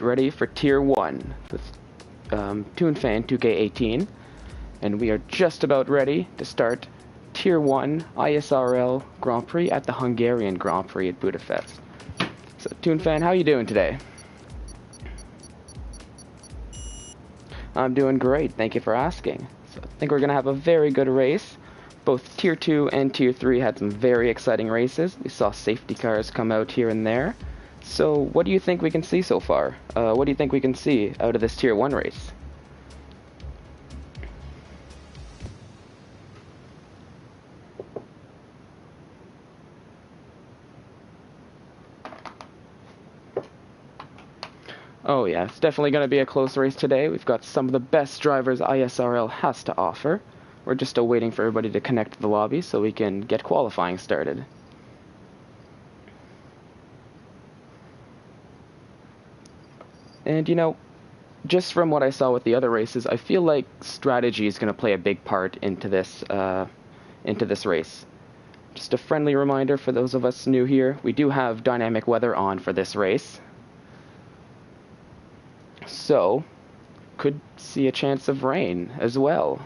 ready for Tier 1 with ToonFan 2K18, and we are just about ready to start Tier 1 ISRL Grand Prix at the Hungarian Grand Prix at Budapest. So, ToonFan, how are you doing today? I'm doing great, thank you for asking. So, I think we're going to have a very good race. Both Tier 2 and Tier 3 had some very exciting races. We saw safety cars come out here and there. So, what do you think we can see so far? What do you think we can see out of this Tier 1 race? Oh yeah, it's definitely going to be a close race today. We've got some of the best drivers ISRL has to offer. We're just still waiting for everybody to connect to the lobby so we can get qualifying started. And you know, just from what I saw with the other races, I feel like strategy is going to play a big part into this race. Just a friendly reminder for those of us new here, we do have dynamic weather on for this race. So, could see a chance of rain as well.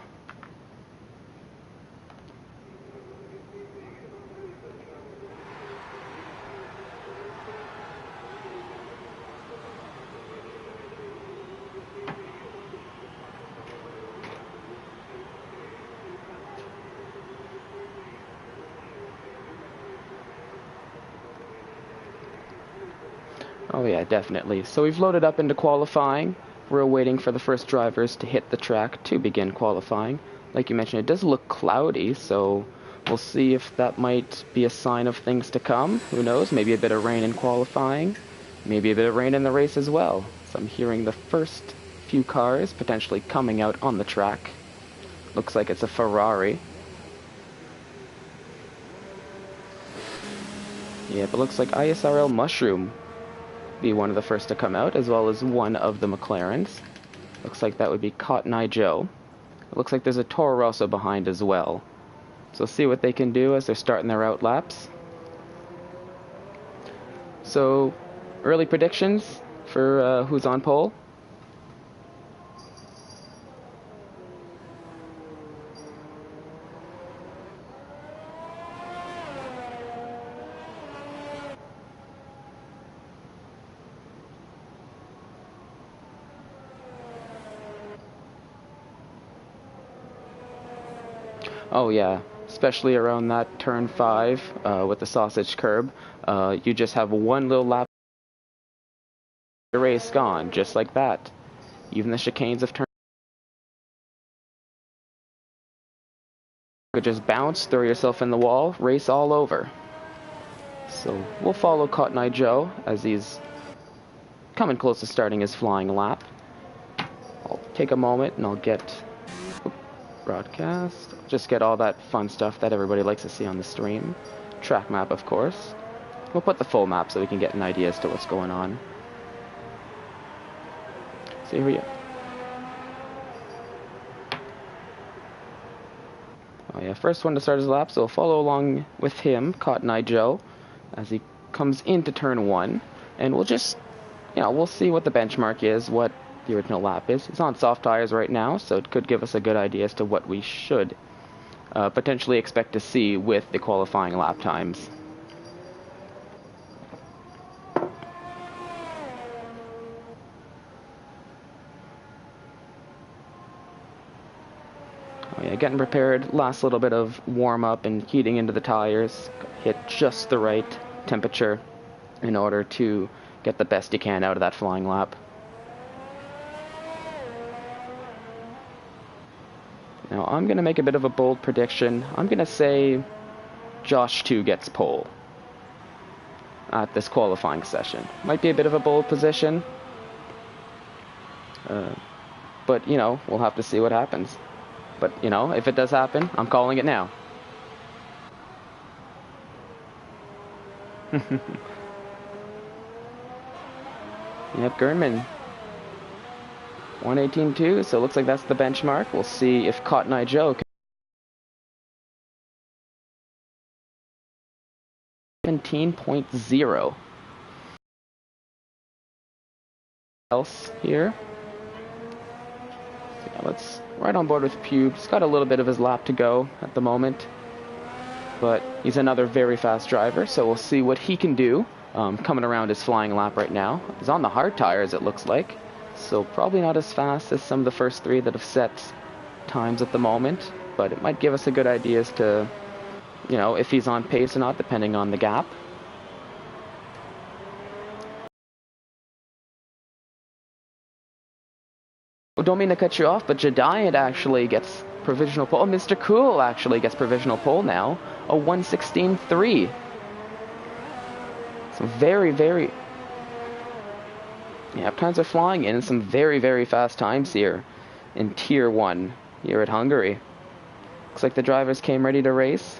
Oh yeah, definitely. So we've loaded up into qualifying. We're waiting for the first drivers to hit the track to begin qualifying. Like you mentioned, it does look cloudy, so we'll see if that might be a sign of things to come. Who knows? Maybe a bit of rain in qualifying. Maybe a bit of rain in the race as well. So I'm hearing the first few cars potentially coming out on the track. Looks like it's a Ferrari. Yeah, but looks like ISRL Mushroom be one of the first to come out, as well as one of the McLarens. Looks like that would be Cotton Eye Joe. It looks like there's a Toro Rosso behind as well. So see what they can do as they're starting their out laps. So, early predictions for who's on pole. Oh yeah, especially around that turn 5 with the sausage curb. You just have one little lap, the race gone, just like that. Even the chicanes of turn could just bounce, throw yourself in the wall, race all over. So we'll follow Cotton Eye Joe as he's coming close to starting his flying lap. I'll take a moment and I'll get broadcast. Just get all that fun stuff that everybody likes to see on the stream. Track map, of course. We'll put the full map so we can get an idea as to what's going on. So here we go. Oh yeah, first one to start his lap, so we'll follow along with him, Cotton Eye Joe, as he comes into turn 1. And we'll just, we'll see what the benchmark is, what the original lap is. It's on soft tires right now, so it could give us a good idea as to what we should potentially expect to see with the qualifying lap times. Oh yeah, getting prepared, last little bit of warm-up and heating into the tires, hit just the right temperature in order to get the best you can out of that flying lap. Now, I'm going to make a bit of a bold prediction. I'm going to say Josh 2 gets pole at this qualifying session. Might be a bit of a bold position, but, we'll have to see what happens. But, if it does happen, I'm calling it now. Yep, Gernman. 118.2, so it looks like that's the benchmark. We'll see if Cotton Eye Joe can 17.0. else here. So yeah, let's right on board with Pube. He's got a little bit of his lap to go at the moment, but he's another very fast driver, so we'll see what he can do. Coming around his flying lap right now. He's on the hard tires, it looks like, so probably not as fast as some of the first three that have set times at the moment, but it might give us a good idea as to, you know, if he's on pace or not, depending on the gap. Well, don't mean to cut you off, but Jediant actually gets provisional pole. Oh, Mr. Cool actually gets provisional pole now. A 1:16.3. So very... Yeah, times are flying in. Some very fast times here in Tier 1 here at Hungary. Looks like the drivers came ready to race.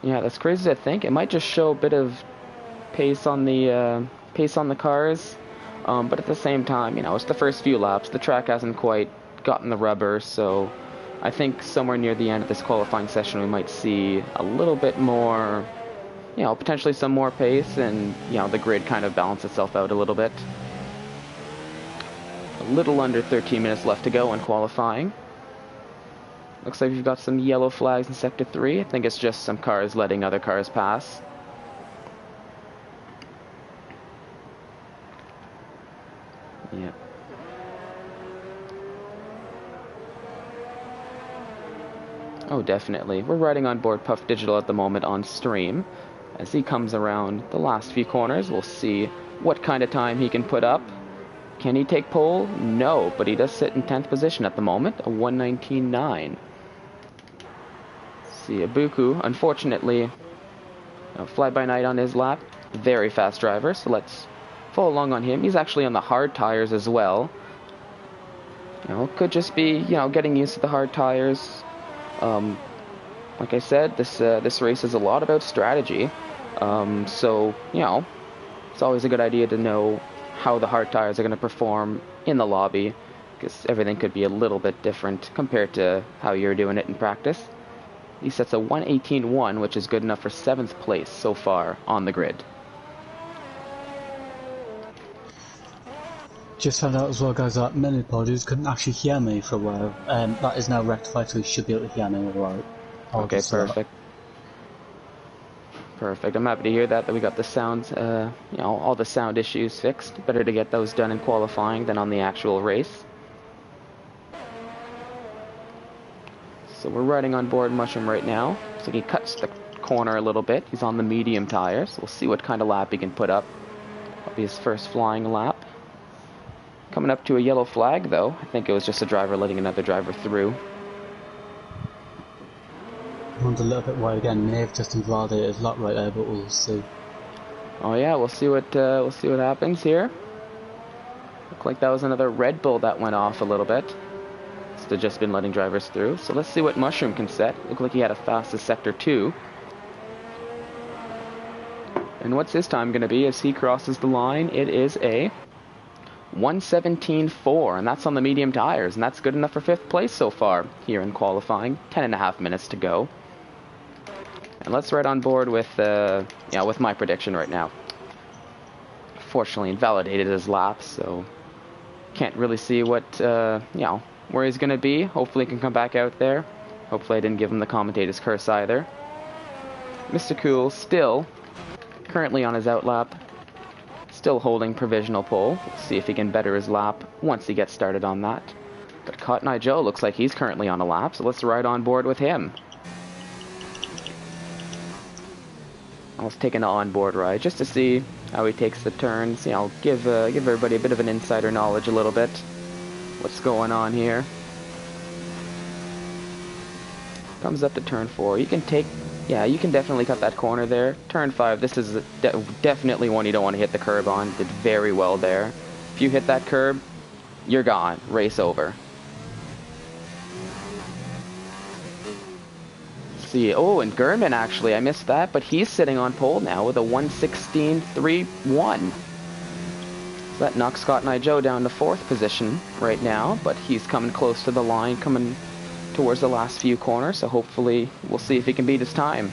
Yeah, that's crazy to think. It might just show a bit of pace on the cars, but at the same time, you know, it's the first few laps. The track hasn't quite gotten the rubber, so I think somewhere near the end of this qualifying session we might see a little bit more, you know, potentially some more pace, and you know, the grid kind of balance itself out a little bit. A little under 13 minutes left to go in qualifying. Looks like we've got some yellow flags in Sector 3. I think it's just some cars letting other cars pass. Yeah. Oh, definitely. We're riding on board Puff Digital at the moment on stream. As he comes around the last few corners, we'll see what kind of time he can put up. Can he take pole? No, but he does sit in 10th position at the moment, a 1:19.9. See, Ibuku, unfortunately, fly-by-night on his lap. Very fast driver, so let's follow along on him. He's actually on the hard tires as well. You know, could just be, you know, getting used to the hard tires. Like I said, this race is a lot about strategy. So, you know, it's always a good idea to know how the hard tires are going to perform in the lobby, because everything could be a little bit different compared to how you're doing it in practice. He sets a 1:18.1, which is good enough for 7th place so far on the grid. Just found out as well, guys, that many apologies, couldn't actually hear me for a while. That is now rectified, so you should be able to hear me alright. Okay, perfect. Perfect. I'm happy to hear that we got the sound, you know, all the sound issues fixed. Better to get those done in qualifying than on the actual race. So we're riding on board Mushroom right now. So he cuts the corner a little bit. He's on the medium tires. We'll see what kind of lap he can put up. That'll be his first flying lap. Coming up to a yellow flag, though. I think it was just a driver letting another driver through. Runs a little bit wide again. May have just invalidated his lap right there, but we'll see. Oh yeah, we'll see what happens here. Looked like that was another Red Bull that went off a little bit. They've just been letting drivers through. So let's see what Mushroom can set. Looked like he had a fastest Sector 2. And what's his time going to be as he crosses the line? It is a 1:17.4, and that's on the medium tires, and that's good enough for 5th place so far here in qualifying. 10.5 minutes to go. And let's ride on board with, with my prediction right now. Fortunately, invalidated his lap, so can't really see what, where he's going to be. Hopefully he can come back out there. Hopefully I didn't give him the commentator's curse either. Mr. Cool still currently on his out lap. Still holding provisional pole. We'll see if he can better his lap once he gets started on that. But Cotton Eye Joe looks like he's currently on a lap, so let's ride on board with him. Let's take an on-board ride just to see how he takes the turns. You know, give everybody a bit of an insider knowledge a little bit. What's going on here? Comes up to turn 4. You can take, you can definitely cut that corner there. Turn 5, this is definitely one you don't want to hit the curb on. Did very well there. If you hit that curb, you're gone. Race over. see. Oh, and Gurman actually, I missed that, but he's sitting on pole now with a 1:16.31. So that knocks Scott and Joe down to 4th position right now, but he's coming close to the line, coming towards the last few corners, so hopefully we'll see if he can beat his time.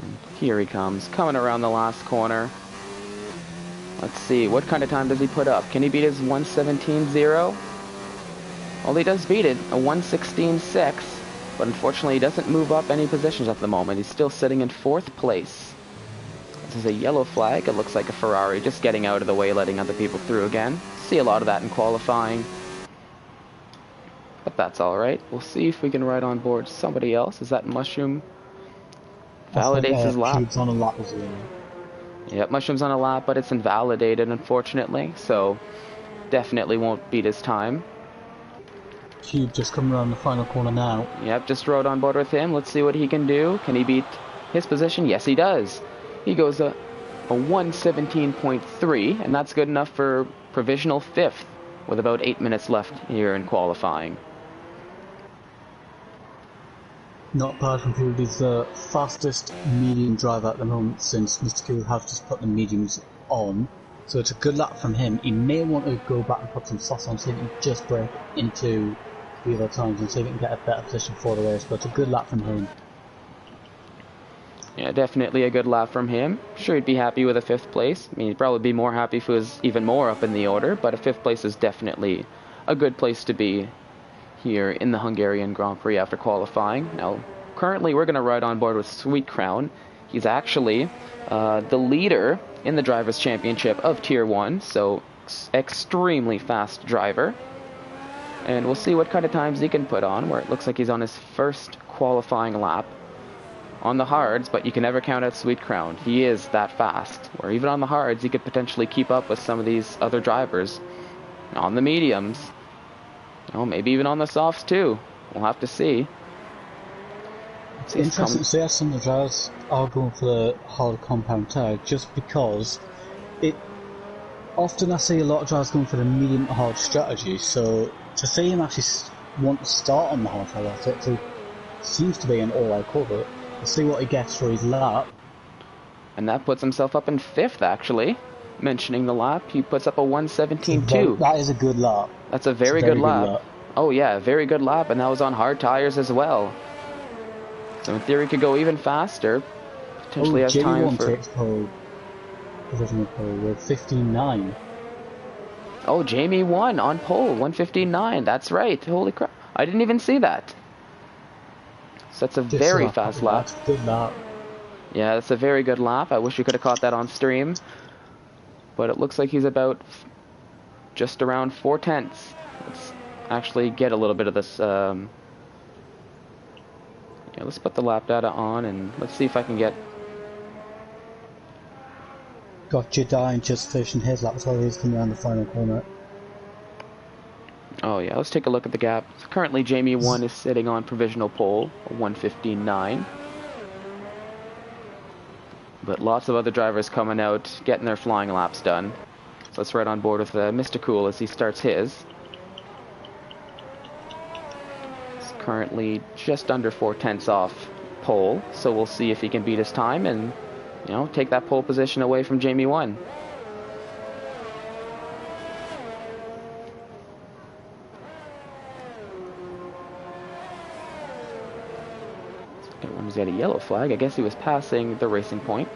And here he comes, coming around the last corner. Let's see, what kind of time does he put up? Can he beat his 1:17.0? Well, he does beat it, a 1:16.6, but unfortunately he doesn't move up any positions at the moment. He's still sitting in 4th place. This is a yellow flag. It looks like a Ferrari just getting out of the way, letting other people through again. See a lot of that in qualifying. But that's alright. We'll see if we can ride on board somebody else. Is that Mushroom? Validates his lap. Cube's on a lap as well. Yep, Mushroom's on a lap, but it's invalidated, unfortunately. So, definitely won't beat his time. Cube just coming around the final corner now. Yep, just rode on board with him. Let's see what he can do. Can he beat his position? Yes, he does. He goes a 1:17.3, and that's good enough for provisional 5th, with about 8 minutes left here in qualifying. Not bad from Cube. He's the fastest medium driver at the moment since Mr. Cube has just put the mediums on. So it's a good lap from him. He may want to go back and put some softs on so he can just break into the other times and see if he can get a better position for the race, but it's a good lap from him. Yeah, definitely a good lap from him. Sure, he'd be happy with a 5th place. I mean, he'd probably be more happy if it was even more up in the order, but a 5th place is definitely a good place to be here in the Hungarian Grand Prix after qualifying. Now, currently we're going to ride on board with Sweet Crown. He's actually the leader in the Drivers' Championship of Tier 1, so extremely fast driver. And we'll see what kind of times he can put on, where it looks like he's on his 1st qualifying lap on the hards, but you can never count out Sweet Crown. He is that fast, where even on the hards he could potentially keep up with some of these other drivers. On the mediums, oh, maybe even on the softs too. We'll have to see. It's interesting to see how some of the drivers are going for the hard compound tire, just because often I see a lot of drivers going for the medium to hard strategy, so to see him actually want to start on the hard tire, it seems to be an all-out cover. We'll see what he gets for his lap. And that puts himself up in 5th, actually. Mentioning the lap, he puts up a 1:17.2. That is a good lap. That's a very good lap. Oh yeah, very good lap, and that was on hard tires as well. So in theory, could go even faster. Potentially has time for. Takes pole. Provisional pole with 15.9. Oh, Jamie won on pole, 1:15.9. That's right. Holy crap! I didn't even see that. So that's a very fast lap. That's a good lap. Yeah, that's a very good lap. I wish we could have caught that on stream. But it looks like he's about just around 4/10. Let's actually get a little bit of this. Yeah, let's put the lap data on and let's see if I can get. Got Jedi just finishing his lap as well. He's coming around the final corner. Oh yeah, let's take a look at the gap. So currently Jamie 1 is sitting on provisional pole, 1:15.9. But lots of other drivers coming out, getting their flying laps done. So let's ride on board with Mr. Cool as he starts his. He's currently just under 4/10 off pole, so we'll see if he can beat his time and, you know, take that pole position away from Jamie 1. He's got a yellow flag. I guess he was passing the racing point.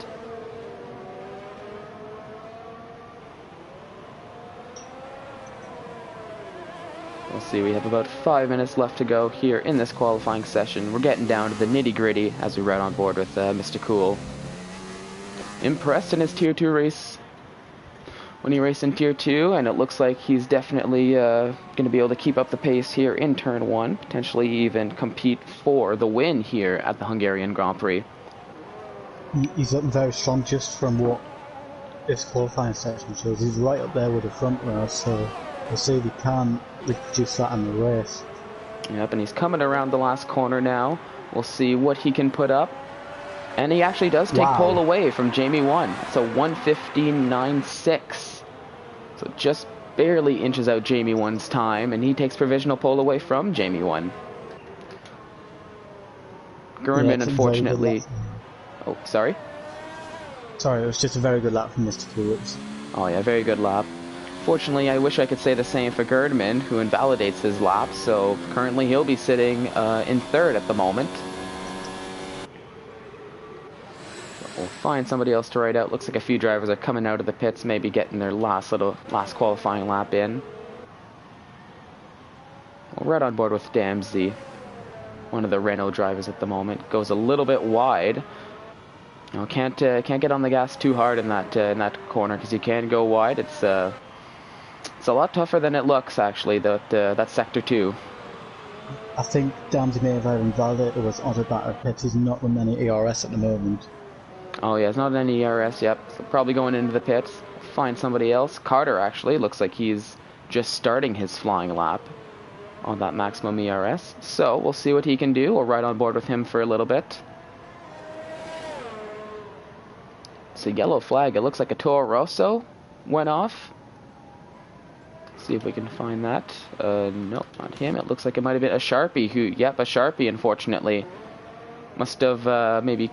We'll see, we have about 5 minutes left to go here in this qualifying session. We're getting down to the nitty-gritty as we ride on board with Mr. Cool. Impressed in his Tier 2 race when he raced in Tier 2, and it looks like he's definitely going to be able to keep up the pace here in Turn 1, potentially even compete for the win here at the Hungarian Grand Prix. He's looking very strong just from what this qualifying section shows. He's right up there with the front runners, so we'll see if he can reproduce that in the race. Yep, and he's coming around the last corner now. We'll see what he can put up. And he actually does take pole away from Jamie 1. So 1:15.96. So just barely inches out Jamie 1's time, and he takes provisional pole away from Jamie 1. Gernman, unfortunately... Oh, sorry? Sorry, it was just a very good lap from Mr. Cool. Oh yeah, very good lap. Fortunately, I wish I could say the same for Gerdman, who invalidates his lap, so currently he'll be sitting in third at the moment. We'll find somebody else to ride out. Looks like a few drivers are coming out of the pits, maybe getting their last qualifying lap in. We're right on board with Damsey, one of the Renault drivers at the moment. Goes a little bit wide. You know, can't get on the gas too hard in that corner because you can go wide. It's a lot tougher than it looks, actually. That sector 2. I think Damsey may have invalidated or was on about a pit. He's not with any ERS at the moment. Oh yeah, it's not any ERS. Yep, so probably going into the pits. Find somebody else. Carter actually looks like he's just starting his flying lap on that maximum ERS. So we'll see what he can do. We'll ride on board with him for a little bit. It's a yellow flag. It looks like a Toro Rosso went off. See if we can find that. Nope, not him. It looks like it might have been a Sharpie. Yep, a Sharpie, unfortunately. Must have maybe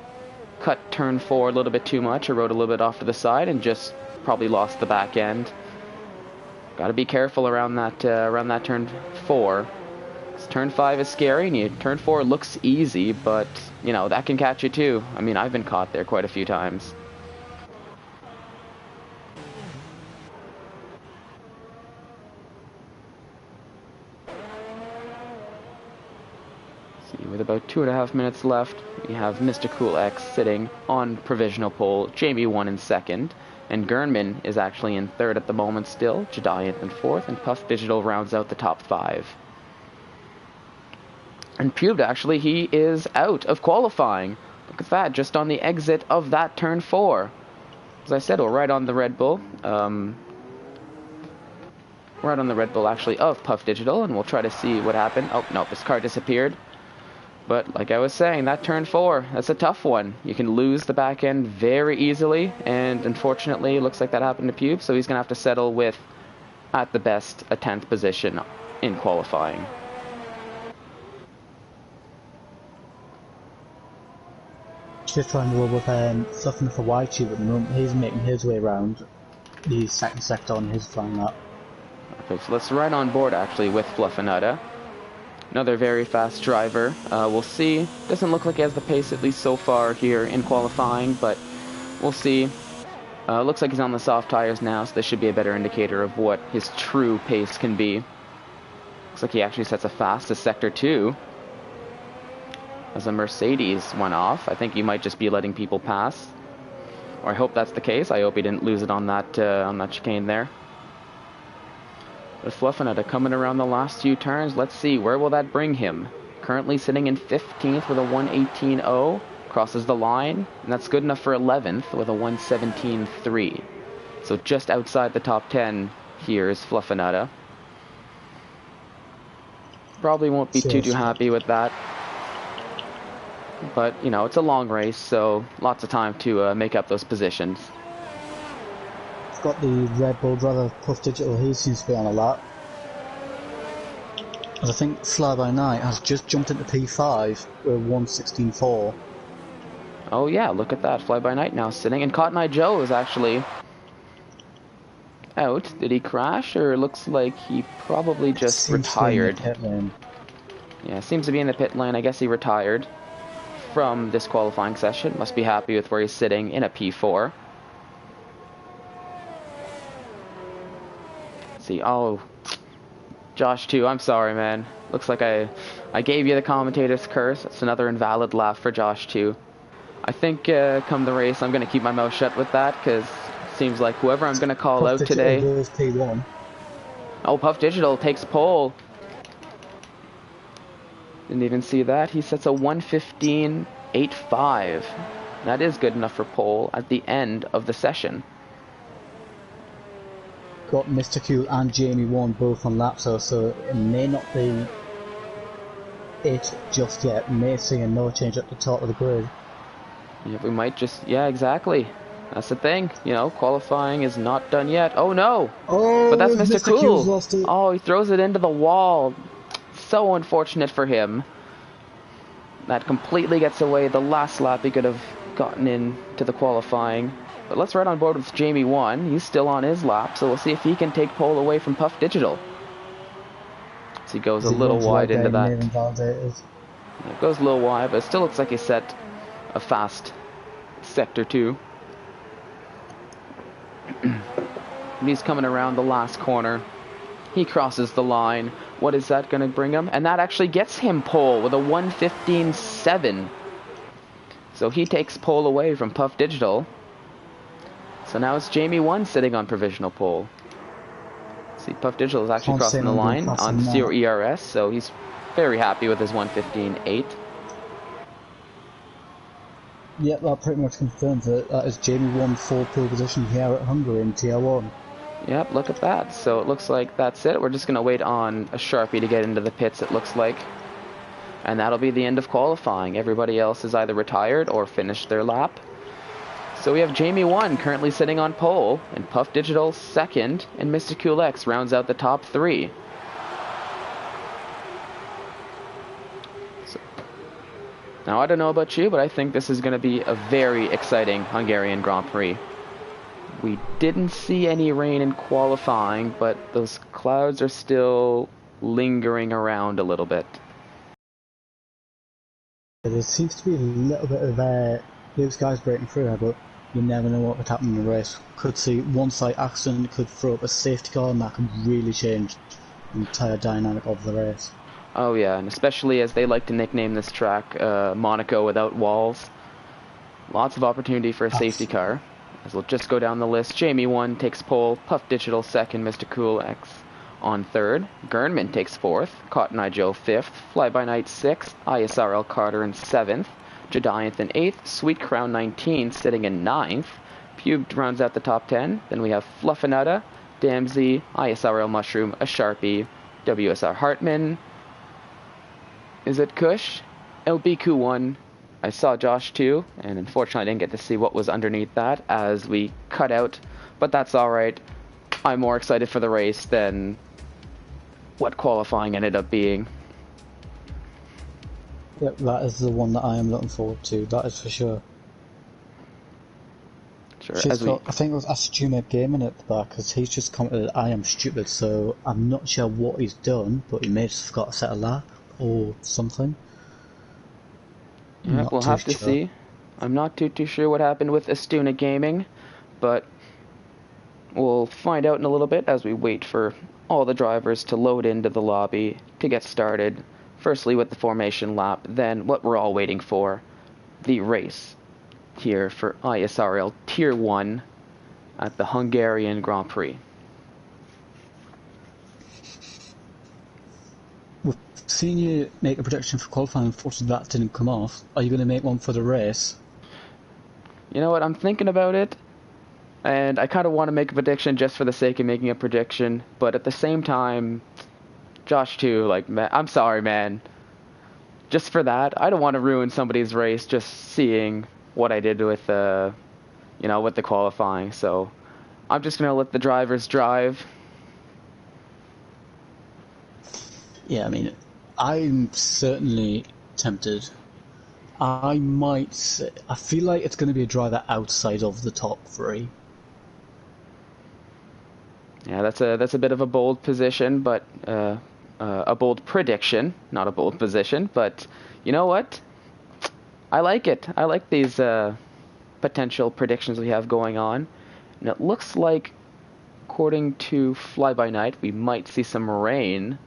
cut turn 4 a little bit too much, or rode a little bit off to the side, and just probably lost the back end. Got to be careful around that turn 4. Turn 5 is scary, and turn 4 looks easy, but you know that can catch you too. I mean, I've been caught there quite a few times. With about 2.5 minutes left, we have Mr. Cool X sitting on provisional pole, Jamie 1 in second, and Gernman is actually in third at the moment still, Jediant in fourth, and Puff Digital rounds out the top 5. And Pubed, actually, he is out of qualifying. Look at that, just on the exit of that turn 4. As I said, we're right on the Red Bull. Right on the Red Bull, actually, of Puff Digital, and we'll try to see what happened. Oh, no, this car disappeared. But like I was saying, that turn 4, that's a tough one. You can lose the back end very easily, and unfortunately, it looks like that happened to Pube, so he's going to have to settle with, at the best, a 10th position in qualifying. Just trying to roll with Fluffing for White Tube at the moment. He's making his way around the second sector on his flying lap. Okay, so let's ride on board actually with Fluffinetta. Another very fast driver. We'll see. Doesn't look like he has the pace, at least so far here in qualifying, but we'll see. Looks like he's on the soft tires now, so this should be a better indicator of what his true pace can be. Looks like he actually sets a fastest sector 2. As a Mercedes went off. I think he might just be letting people pass. Or I hope that's the case. I hope he didn't lose it on that chicane there. But Fluffinetta coming around the last few turns. Let's see, where will that bring him? Currently sitting in 15th with a 118.0. Crosses the line, and that's good enough for 11th with a 117.3. So just outside the top 10 here is Fluffinetta. Probably won't be too happy with that. But, you know, it's a long race, so lots of time to make up those positions. I've got the Red Bull driver, Puff Digital, he seems to be on a lap. And I think Fly By Night has just jumped into P5 with 116.4. Oh yeah, look at that, Fly By Night now sitting, and Cotton Eye Joe is actually out. Did he crash, or it looks like he probably just retired? Yeah, seems to be in the pit lane. I guess he retired from this qualifying session. Must be happy with where he's sitting in a P4. Let's see, oh, Josh 2, I'm sorry, man. Looks like I gave you the commentator's curse. That's another invalid lap for Josh 2. I think come the race, I'm going to keep my mouth shut with that, because it seems like whoever I'm going to call out today... P1. Oh, Puff Digital takes pole. Didn't even see that. He sets a 115.85. That is good enough for pole at the end of the session. Got Mr. Cool and Jamie 1 both on lap, so it may not be it just yet. We may see a no change at the top of the grid. Yeah, we might just... Yeah, exactly. That's the thing, you know, qualifying is not done yet. Oh no! But Oh, that's Mr. Mr. Q's Cool. lost it. Oh, he throws it into the wall. So unfortunate for him. That completely gets away the last lap he could have gotten into the qualifying. But let's ride on board with Jamie 1. He's still on his lap, so we'll see if he can take pole away from Puff Digital. So he goes a little wide into that. It goes a little wide, but it still looks like he set a fast sector 2. He's coming around the last corner. He crosses the line. What is that going to bring him? And that actually gets him pole with a 1:15.7. So he takes pole away from Puff Digital. So now it's Jamie 1 sitting on provisional pole. See, Puff Digital is actually crossing the line on 0 ERS, so he's very happy with his 1:15.8. Yep, that pretty much confirms it. That is Jamie 1 full pole position here at Hungary in Tier 1. Yep, look at that. So it looks like that's it. We're just going to wait on a Sharpie to get into the pits, it looks like. And that'll be the end of qualifying. Everybody else is either retired or finished their lap. So we have Jamie 1 currently sitting on pole, and Puff Digital 2nd, and Mr. Cool X rounds out the top 3. Now, I don't know about you, but I think this is going to be a very exciting Hungarian Grand Prix. We didn't see any rain in qualifying, but those clouds are still lingering around a little bit. There seems to be a little bit of blue skies breaking through there, but you never know what would happen in the race. Could see one slight accident, could throw up a safety car, and that could really change the entire dynamic of the race. Oh yeah, and especially as they like to nickname this track Monaco without walls. Lots of opportunity for a safety car. As we'll just go down the list, Jamie 1 takes pole, Puff Digital 2nd, Mr. Cool X on 3rd, Gernman takes 4th, Cotton Eye Joe 5th, Fly By Night 6th, ISRL Carter in 7th, Jedianth in 8th, Sweet Crown 19 sitting in 9th, Pube rounds out the top 10, then we have Fluffinetta, Damsey, ISRL Mushroom, a Sharpie, WSR Hartman, is it Kush? LBQ1. I saw Josh too, and unfortunately I didn't get to see what was underneath that as we cut out, but that's alright. I'm more excited for the race than what qualifying ended up being. Yep, that is the one that I am looking forward to, that is for sure. Sure. I think it was Astuna Gaming at the back, because he's just commented, I am stupid, so I'm not sure what he's done, but he may have forgot to set a lap or something. Yeah, we'll have to see. I'm not too sure what happened with Astuna Gaming, but we'll find out in a little bit as we wait for all the drivers to load into the lobby to get started. Firstly with the formation lap, then what we're all waiting for, the race here for ISRL Tier 1 at the Hungarian Grand Prix. We've seen you make a prediction for qualifying, unfortunately that didn't come off. Are you going to make one for the race? You know what, I'm thinking about it, and I kind of want to make a prediction just for the sake of making a prediction, but at the same time, Josh too, like, man, I'm sorry, man. Just for that, I don't want to ruin somebody's race just seeing what I did with with the qualifying. So I'm just going to let the drivers drive. Yeah, I mean, I'm certainly tempted. I might say, I feel like it's going to be a driver outside of the top 3. Yeah, that's a bit of a bold position, but a bold prediction, not a bold position. But you know what? I like it. I like these potential predictions we have going on, and it looks like, according to Fly By Night, we might see some rain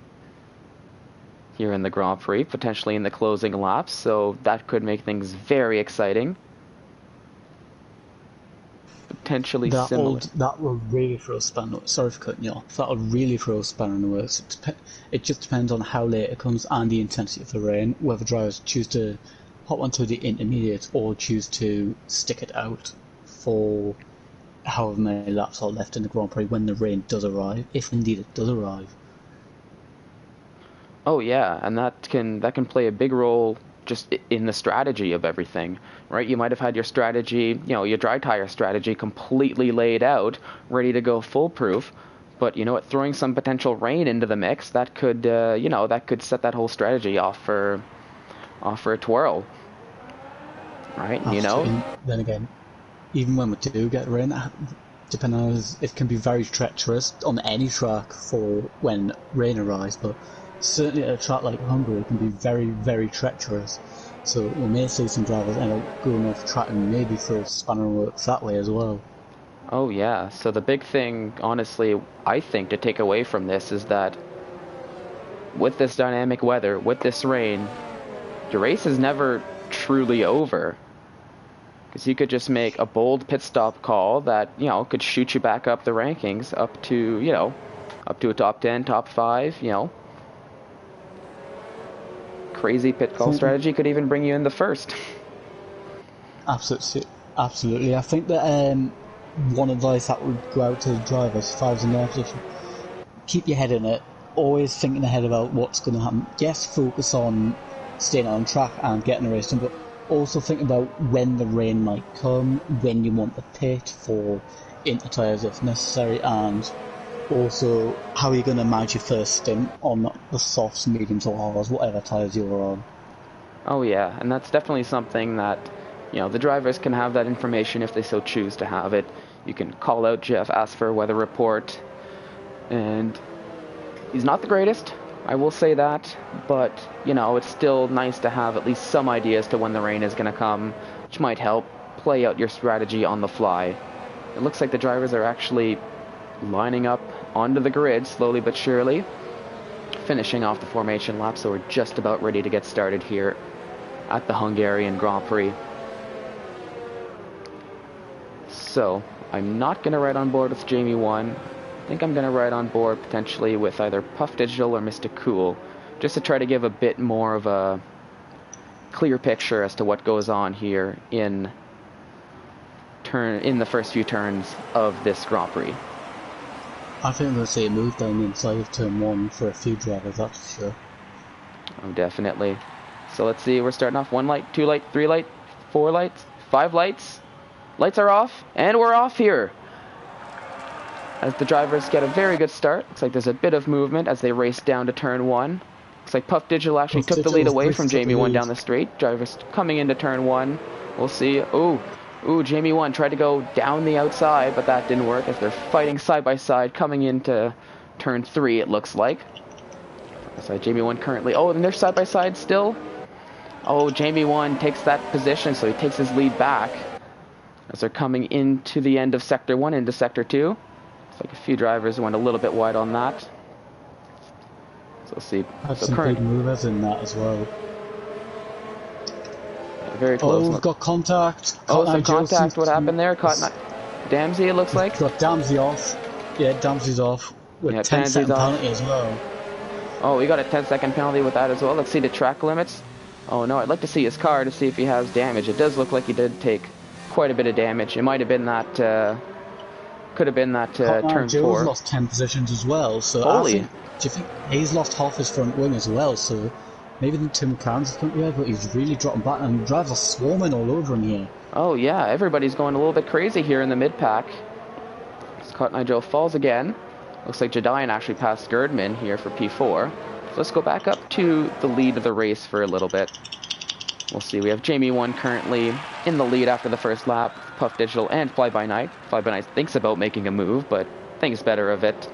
here in the Grand Prix, potentially in the closing laps, so that could make things very exciting. Potentially similar. That will really throw a spanner. Sorry for cutting you off. That will really throw a spanner in the works. It just depends on how late it comes and the intensity of the rain, whether drivers choose to hop onto the intermediates or choose to stick it out for however many laps are left in the Grand Prix when the rain does arrive, if indeed it does arrive. Oh yeah, and that can play a big role just in the strategy of everything, right? You might have had your strategy, your dry tire strategy completely laid out, ready to go foolproof. But you know what? Throwing some potential rain into the mix, that could, that could set that whole strategy off for a twirl, right? Absolutely. Then again, even when we do get rain, depending on it can be very treacherous on any track for when rain arrives, but certainly at a track like Hungary, it can be very, very treacherous. So we may see some drivers end up going off track and maybe throw spanner works that way as well. Oh yeah, so the big thing, honestly, I think to take away from this is that with this dynamic weather, with this rain, your race is never truly over. Because you could just make a bold pit stop call that, could shoot you back up the rankings up to a top 10, top 5, Crazy pit call strategy could even bring you in the first. Absolutely. I think that one advice that would go out to the drivers if I was in their position, keep your head in it, always thinking ahead about what's going to happen. Yes, focus on staying on track and getting a race done, but also think about when the rain might come, when you want the pit for inter tyres if necessary, and also how you're going to manage your first stint on the softs, mediums or hards, whatever tyres you're on. Oh yeah, and that's definitely something that, the drivers can have that information if they so choose to have it. You can call out Jeff, ask for a weather report, and he's not the greatest, I will say that, but, it's still nice to have at least some idea as to when the rain is going to come, which might help play out your strategy on the fly. It looks like the drivers are actually lining up onto the grid slowly but surely, finishing off the formation lap, so we're just about ready to get started here at the Hungarian Grand Prix. So, I'm not going to ride on board with Jamie 1. I think I'm going to ride on board potentially with either Puff Digital or Mr. Cool, just to try to give a bit more of a clear picture as to what goes on here in the first few turns of this Grand Prix. I think we'll see a move down the inside of turn 1 for a few drivers, that's for sure. Oh, definitely. So let's see, we're starting off 1 light, 2 light, 3 light, 4 lights, 5 lights. Lights are off, and we're off here. As the drivers get a very good start. Looks like there's a bit of movement as they race down to turn 1. Looks like Puff Digital actually took the lead away from Jamie 1 down the straight. Drivers coming into turn 1. We'll see. Ooh, Jamie 1 tried to go down the outside, but that didn't work as they're fighting side by side coming into turn 3, it looks like. So Jamie 1 currently... Oh, and they're side by side still. Oh, Jamie 1 takes that position, so he takes his lead back as they're coming into the end of Sector 1 into Sector 2. Looks like a few drivers went a little bit wide on that. So we'll see. Had some big movers in that as well. Very close. Oh, we've got contact. Oh, some contact. What happened there? Caught Damsey, it looks like. Got Damsey off. Yeah, Damsey's off. With 10-second penalty as well. Oh, we got a 10-second penalty with that as well. Let's see the track limits. Oh no, I'd like to see his car to see if he has damage. It does look like he did take quite a bit of damage. It might have been that, could have been that turn 4. Lost 10 positions as well, so Holy. Do you think he's lost half his front wing as well, so maybe the Tim McLaren's front wing, but he's really dropping back, and drivers are swarming all over him here. Oh yeah, everybody's going a little bit crazy here in the mid-pack. Scott Nigel falls again. Looks like Jedian actually passed Girdman here for P4. So let's go back up to the lead of the race for a little bit. We'll see, we have Jamie 1 currently in the lead after the first lap, Puff Digital and Fly By Night. Fly By Night thinks about making a move, but thinks better of it.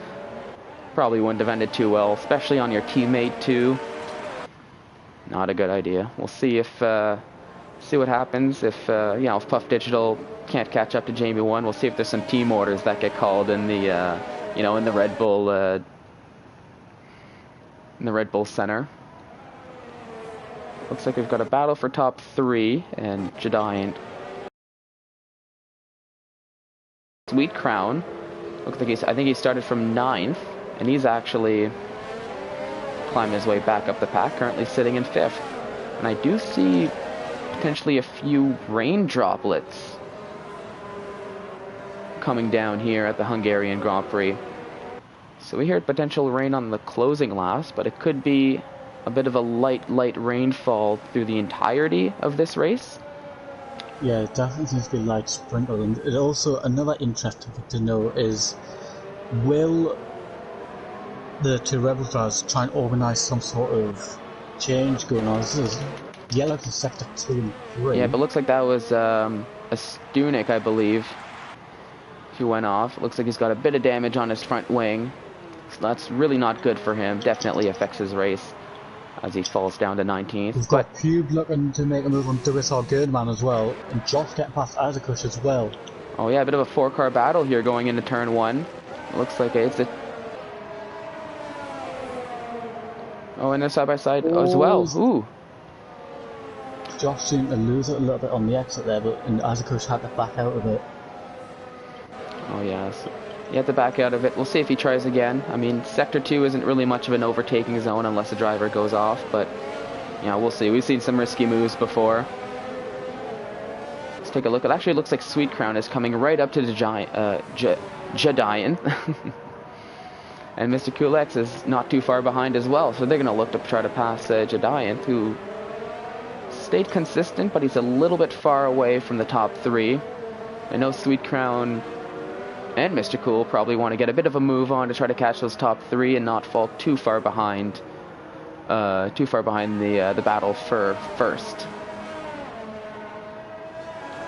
Probably wouldn't have ended too well, especially on your teammate too. Not a good idea. We'll see if see what happens if if Puff Digital can't catch up to Jamie 1. We'll see if there's some team orders that get called in the in the Red Bull Center. Looks like we've got a battle for top 3, and Jedian. Sweet Crown. Looks like I think he started from 9th, and he's actually climbing his way back up the pack, currently sitting in 5th. And I do see potentially a few rain droplets coming down here at the Hungarian Grand Prix. So we heard potential rain on the closing laps, but it could be a bit of a light rainfall through the entirety of this race. Yeah, it definitely seems to be light sprinkled. And it also, another interesting thing to know is, will the two Rebel drivers try and organise some sort of change going on? This is yellow to sector 2 and 3. Yeah, but looks like that was a Stunik, I believe, who went off. Looks like he's got a bit of damage on his front wing. So that's really not good for him. Definitely affects his race as he falls down to 19th. We've got Cube looking to make a move on WSR Gerdman as well, and Josh getting past Isakush as well. Oh yeah, a bit of a 4-car battle here going into turn 1. It looks like it's a... Oh, and they're side by side as well. Ooh. Josh seemed to lose it a little bit on the exit there, but Isakush had to back out of it. Oh yes. You have to back out of it. We'll see if he tries again. I mean, Sector 2 isn't really much of an overtaking zone unless the driver goes off, but yeah, we'll see. We've seen some risky moves before. Let's take a look. It actually looks like Sweet Crown is coming right up to the Jedian. And Mr. Kulex is not too far behind as well, so they're going to look to try to pass Jedian, who stayed consistent, but he's a little bit far away from the top 3. I know Sweet Crown and Mr. Cool probably want to get a bit of a move on to try to catch those top 3 and not fall too far behind the battle for first.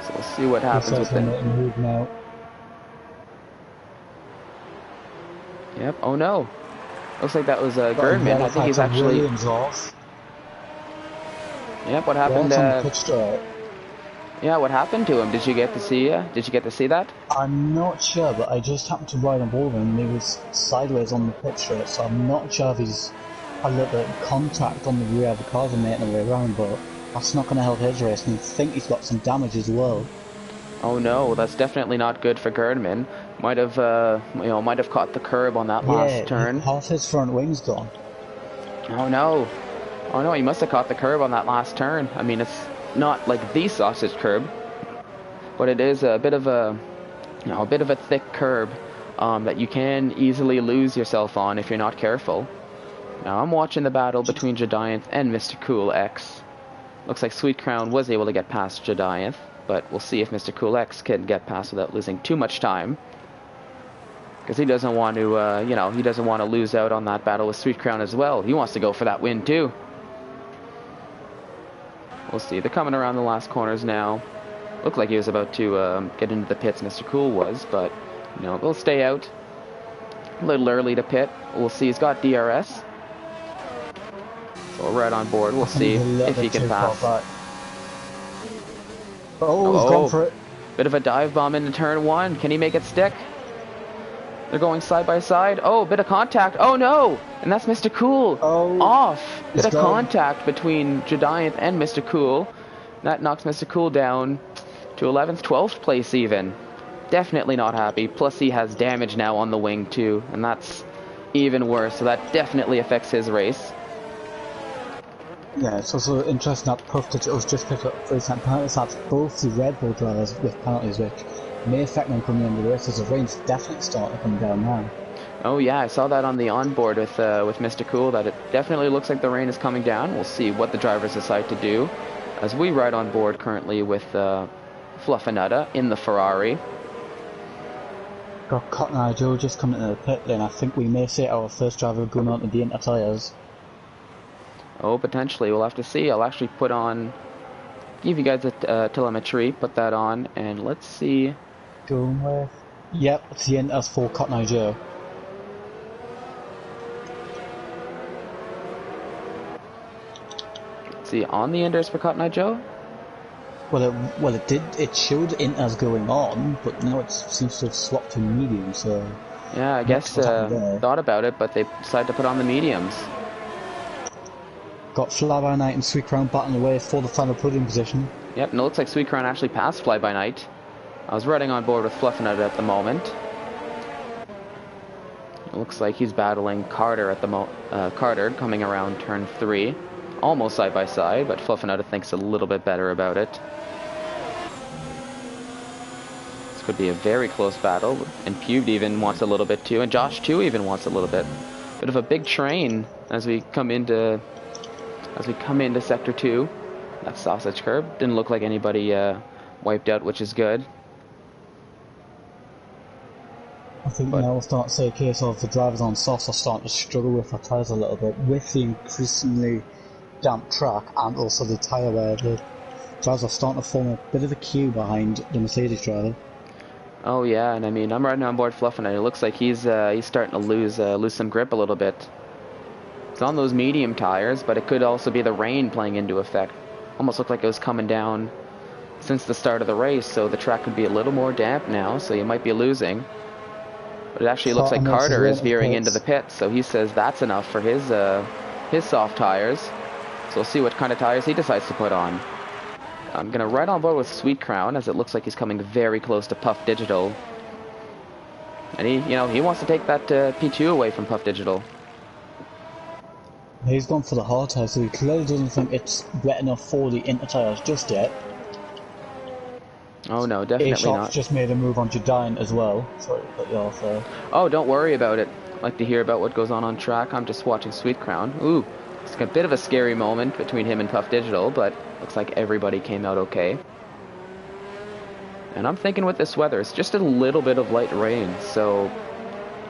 So we'll see what happens with them. Yep. Oh no. Looks like that was Gerdman. I think he's actually. Yep. What happened? Yeah, what happened to him? Did you get to see? Did you get to see that? I'm not sure, but I just happened to ride on board him, and he was sideways on the pit straight, so I'm not sure if he's had a little bit of contact on the rear of the cars and making their way around, but that's not going to help his race, and I think he's got some damage as well. Oh no, that's definitely not good for Gerdman. Might have, might have caught the curb on that last turn. Half his front wing's gone. Oh no. Oh no, he must have caught the curb on that last turn. I mean, it's not like the sausage curb, but it is a bit of a thick curb that you can easily lose yourself on if you're not careful. Now I'm watching the battle between Jedianth and Mr. Cool X. Looks like Sweet Crown was able to get past Jedianth, but we'll see if Mr. Cool X can get past without losing too much time, because he doesn't want to, he doesn't want to lose out on that battle with Sweet Crown as well. He wants to go for that win too. We'll see. They're coming around the last corners now. Looked like he was about to get into the pits, Mr. Cool was, but, they'll stay out. A little early to pit. We'll see. He's got DRS. So right on board. We'll see if he can pass. Oh, he's gone for it. Bit of a dive bomb into turn 1. Can he make it stick? They're going side by side. Oh, bit of contact. Oh no! And that's Mr. Cool off. Bit of contact between Jedianth and Mr. Cool. That knocks Mr. Cool down to 11th, 12th place even. Definitely not happy. Plus he has damage now on the wing too, and that's even worse. So that definitely affects his race. Yeah, it's also interesting that Puff Digital's just picked up 3 cent penalties. That's both the Red Bull drivers with penalties, which may affect them coming into the race, as the rain's definitely starting to come down now. Oh yeah, I saw that on the onboard with Mr. Cool, that it definitely looks like the rain is coming down. We'll see what the drivers decide to do, as we ride on board currently with Fluffinutta in the Ferrari. Got Cotton Eye Joe just coming into the pit lane. I think we may see our first driver going on to the inter tyres. Oh, potentially. We'll have to see. I'll actually give you guys a telemetry, put that on, and let's see. Going with. Yep, it's the inters for Cotton Eye Joe. Let's see, on the inters for Cotton Eye Joe? Well, it showed inters going on, but now it seems to have swapped to medium, so. Yeah, I guess thought about it, but they decided to put on the mediums. Got Fly By Night and Sweet Crown battling away for the final podium position. Yep, and it looks like Sweet Crown actually passed Fly By Night. I was riding on board with Fluffinutta at the moment. It looks like he's battling Carter at the Carter coming around turn 3. Almost side by side, but Fluffinutta thinks a little bit better about it. This could be a very close battle, and Pubed even wants a little bit too, and Josh too even wants a little bit. Bit of a big train as we come into as we come into Sector 2. That sausage curb. Didn't look like anybody wiped out, which is good. I think now we'll start to see a case of the drivers on softs are starting to struggle with their tyres a little bit with the increasingly damp track and also the tyre wear. The drivers are starting to form a bit of a queue behind the Mercedes driver. Oh yeah, and I mean, I'm riding on board Fluffin', and it looks like he's starting to lose some grip a little bit. It's on those medium tires, but it could also be the rain playing into effect. Almost looked like it was coming down since the start of the race, so the track could be a little more damp now, so you might be losing. But it actually looks like Carter is veering into the pits, so he says that's enough for his soft tires. So we'll see what kind of tires he decides to put on. I'm going to ride on board with Sweet Crown, as it looks like he's coming very close to Puff Digital. And he wants to take that P2 away from Puff Digital. He's gone for the hard tyre, so he clearly doesn't think it's wet enough for the inter tyres just yet. Oh no, definitely not. Just made a move on Jadine as well. Sorry to cut you off there. Oh, don't worry about it. I like to hear about what goes on track. I'm just watching Sweet Crown. Ooh, it's a bit of a scary moment between him and Puff Digital, but looks like everybody came out okay. And I'm thinking with this weather, it's just a little bit of light rain, so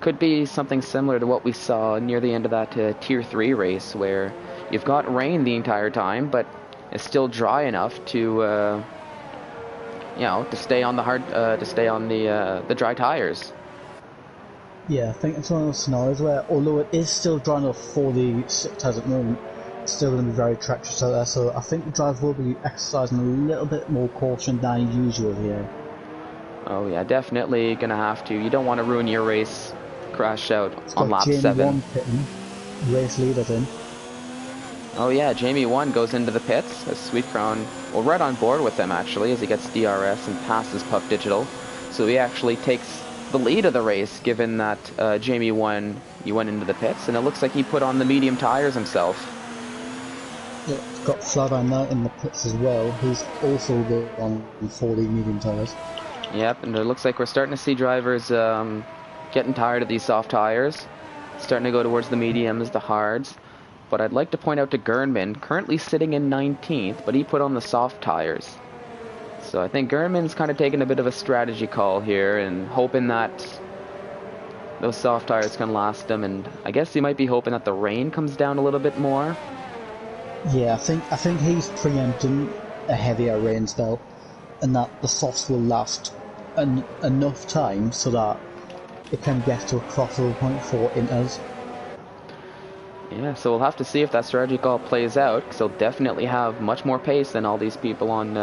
could be something similar to what we saw near the end of that Tier 3 race, where you've got rain the entire time, but it's still dry enough to to stay on the dry tires. Yeah, I think it's one of those scenarios where, although it is still dry enough for the slick tires at the moment, it's still going to be very treacherous out there. So I think the drivers will be exercising a little bit more caution than usual here. Oh yeah, definitely gonna have to. You don't want to ruin your race. Crash out on lap 7. Race leaders in. Oh yeah, Jamie 1 goes into the pits as Sweet Crown, well, right on board with him actually, as he gets DRS and passes Puff Digital. So he actually takes the lead of the race, given that Jamie 1, he went into the pits, and it looks like he put on the medium tires himself. Yeah, got Flavan now in the pits as well. He's also on for the medium tires. Yep, and it looks like we're starting to see drivers getting tired of these soft tires, starting to go towards the mediums, the hards. But I'd like to point out to Gernman, currently sitting in 19th, but he put on the soft tires. So I think Gernman's kind of taking a bit of a strategy call here and hoping that those soft tires can last him, and I guess he might be hoping that the rain comes down a little bit more. Yeah, I think he's preempting a heavier rain spell, and that the softs will last enough time so that it can get to a crossover point for inters. Yeah, so we'll have to see if that strategy call plays out, because he'll definitely have much more pace than all these people on,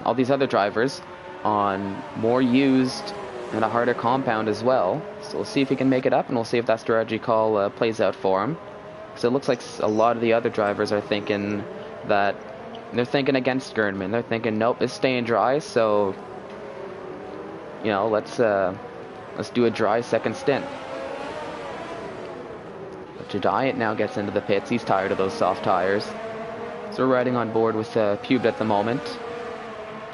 all these other drivers, on more used and a harder compound as well. So we'll see if he can make it up, and we'll see if that strategy call plays out for him. Because it looks like a lot of the other drivers are thinking that, they're thinking against Gernman. They're thinking, nope, it's staying dry, so, let's do a dry second stint. Jediant now gets into the pits. He's tired of those soft tires. So we're riding on board with Pubed at the moment.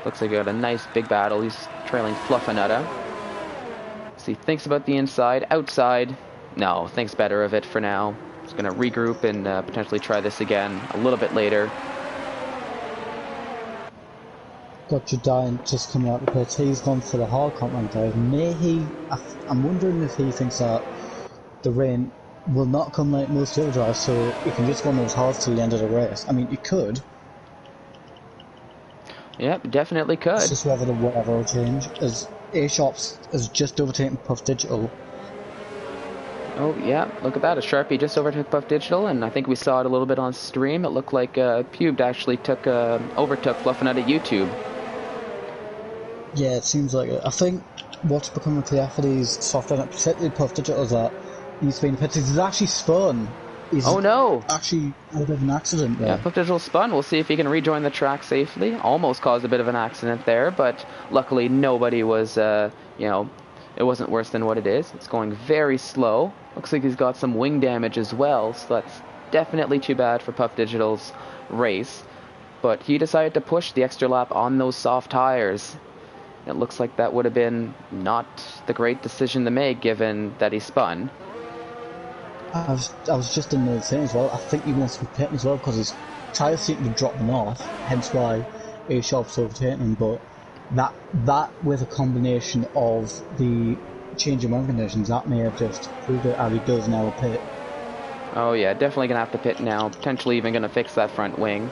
Looks like we got a nice big battle. He's trailing Fluffinutta. So he thinks about the inside. Outside, no, thinks better of it for now. He's going to regroup and potentially try this again a little bit later. Got Jediant just coming out because he's gone for the hard compound tires. I'm wondering if he thinks that the rain will not come like most other drivers, so you can just go on those hards till the end of the race. I mean, you could. Yep, definitely could. It's just whether the weather will change, as A-Shops is just overtaken Puff Digital. Oh, yeah, look at that. A Sharpie just overtook Puff Digital, and I think we saw it a little bit on stream. It looked like Pubed actually overtook Fluffinutta YouTube. Yeah, it seems like it. I think what's becoming clear for these soft lineups, particularly Puff Digital, is that he's been pitted. He's actually spun. Oh no! Actually out of an accident there. Yeah, Puff Digital spun. We'll see if he can rejoin the track safely. Almost caused a bit of an accident there, but luckily nobody was, it wasn't worse than what it is. It's going very slow. Looks like he's got some wing damage as well, so that's definitely too bad for Puff Digital's race. But he decided to push the extra lap on those soft tires. It looks like that would have been not the great decision to make, given that he spun. I was just in the thing as well. I think he wants to be pitting as well because his tyres seem to be dropping off, hence why A-Sharp's overtaking him. But that with a combination of the change in weather conditions, that may have just proved it out. He does now pit. Oh yeah, definitely gonna have to pit now. Potentially even gonna fix that front wing.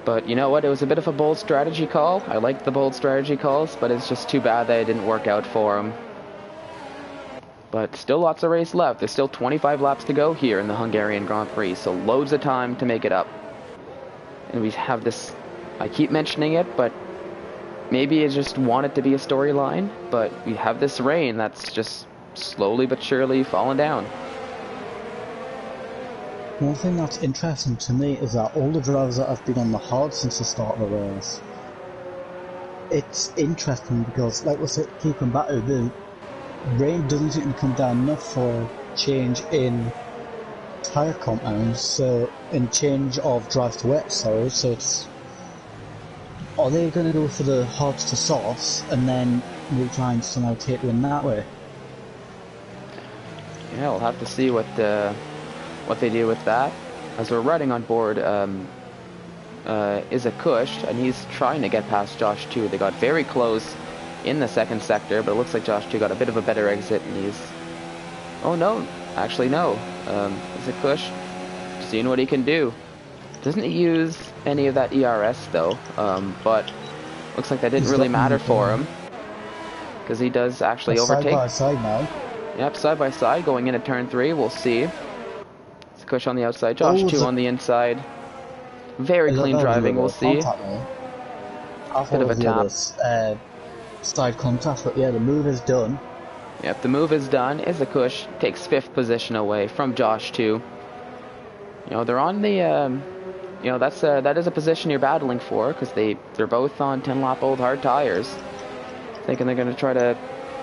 But you know what? It was a bit of a bold strategy call. I like the bold strategy calls, but it's just too bad that it didn't work out for him. But still lots of race left. There's still 25 laps to go here in the Hungarian Grand Prix, so loads of time to make it up. And we have this, I keep mentioning it, but maybe I just want it to be a storyline, but we have this rain that's just slowly but surely falling down. One thing that's interesting to me is that all the drivers that have been on the hard since the start of the race, it's interesting because, like we said, keeping back, the rain doesn't seem to come down enough for a change in tyre compounds, so in change of drive to wet, sorry, so it's, are they going to go for the hards to softs and then we'll try and somehow take it in that way? Yeah, we'll have to see what they do with that. As we're riding on board is a Kush, and he's trying to get past Josh 2. They got very close in the second sector, but it looks like Josh 2 got a bit of a better exit, and he's... Oh no, actually no. Is a Kush seeing what he can do. Doesn't use any of that ERS though, but looks like that didn't really matter for him, because he does actually overtake. Side by side now. Yep, side by side going into turn 3. We'll see. It's a Kush on the outside, Josh 2 on the inside. Very clean driving. We'll see. Bit of a tap. Side contact, but yeah, the move is done. Yep, the move is done. Izakush takes 5th position away from Josh 2. You know, they're on the, you know, that is a position you're battling for, because they're both on 10-lap-old hard tires. Thinking they're going to try to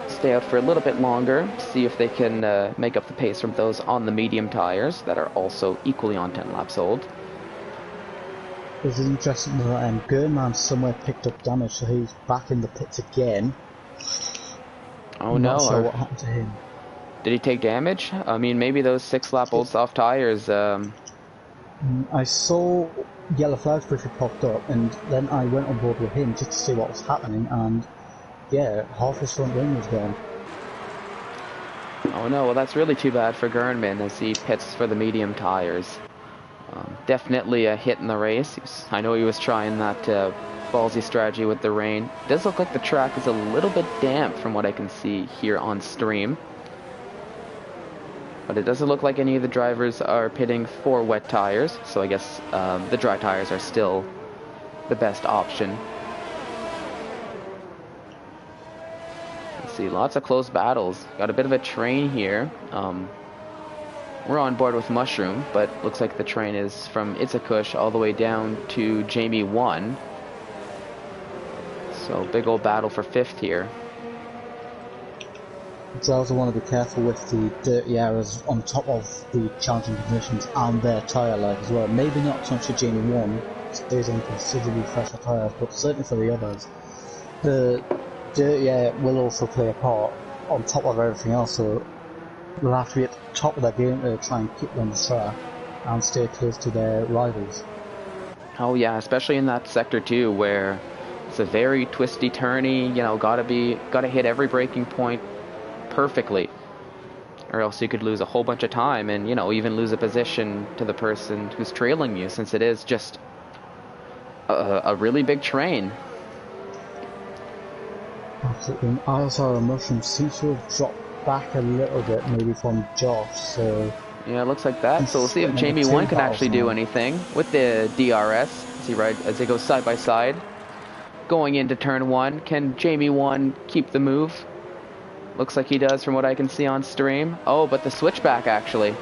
stay out for a little bit longer, see if they can make up the pace from those on the medium tires that are also equally on 10 laps old. This is interesting that Gurman somewhere picked up damage, so he's back in the pits again. Oh I'm no! Not sure what happened to him. Did he take damage? I mean, maybe those 6-lap-old soft tires. I saw yellow flags briefly popped up, and then I went on board with him just to see what was happening, and yeah, half his front wing was gone. Oh no! Well, that's really too bad for Gurnman as he pits for the medium tires. Definitely a hit in the race. I know he was trying that ballsy strategy with the rain. It does look like the track is a little bit damp from what I can see here on stream. But it doesn't look like any of the drivers are pitting for wet tires, so I guess the dry tires are still the best option. Let's see, lots of close battles. Got a bit of a train here. We're on board with Mushroom, but looks like the train is from Itzakush all the way down to Jamie 1. So big old battle for 5th here. So I also want to be careful with the dirty areas on top of the challenging conditions and their tyre life as well. Maybe not so much for Jamie 1, stays on considerably fresher tyres, but certainly for the others. The dirty air will also play a part on top of everything else, so they'll have to be at the top of their game to try and keep them on the track and stay close to their rivals. Oh yeah, especially in that sector too, where it's a very twisty, turny. You know, gotta hit every braking point perfectly, or else you could lose a whole bunch of time, and you know, even lose a position to the person who's trailing you, since it is just a really big train. Absolutely. ISRL Mushroom seems to have dropped back a little bit, maybe from Josh, so... Yeah, it looks like that. So we'll see if Jamie 1 can actually do anything with the DRS as they go side by side. Going into turn 1, can Jamie 1 keep the move? Looks like he does from what I can see on stream. Oh, but the switchback actually.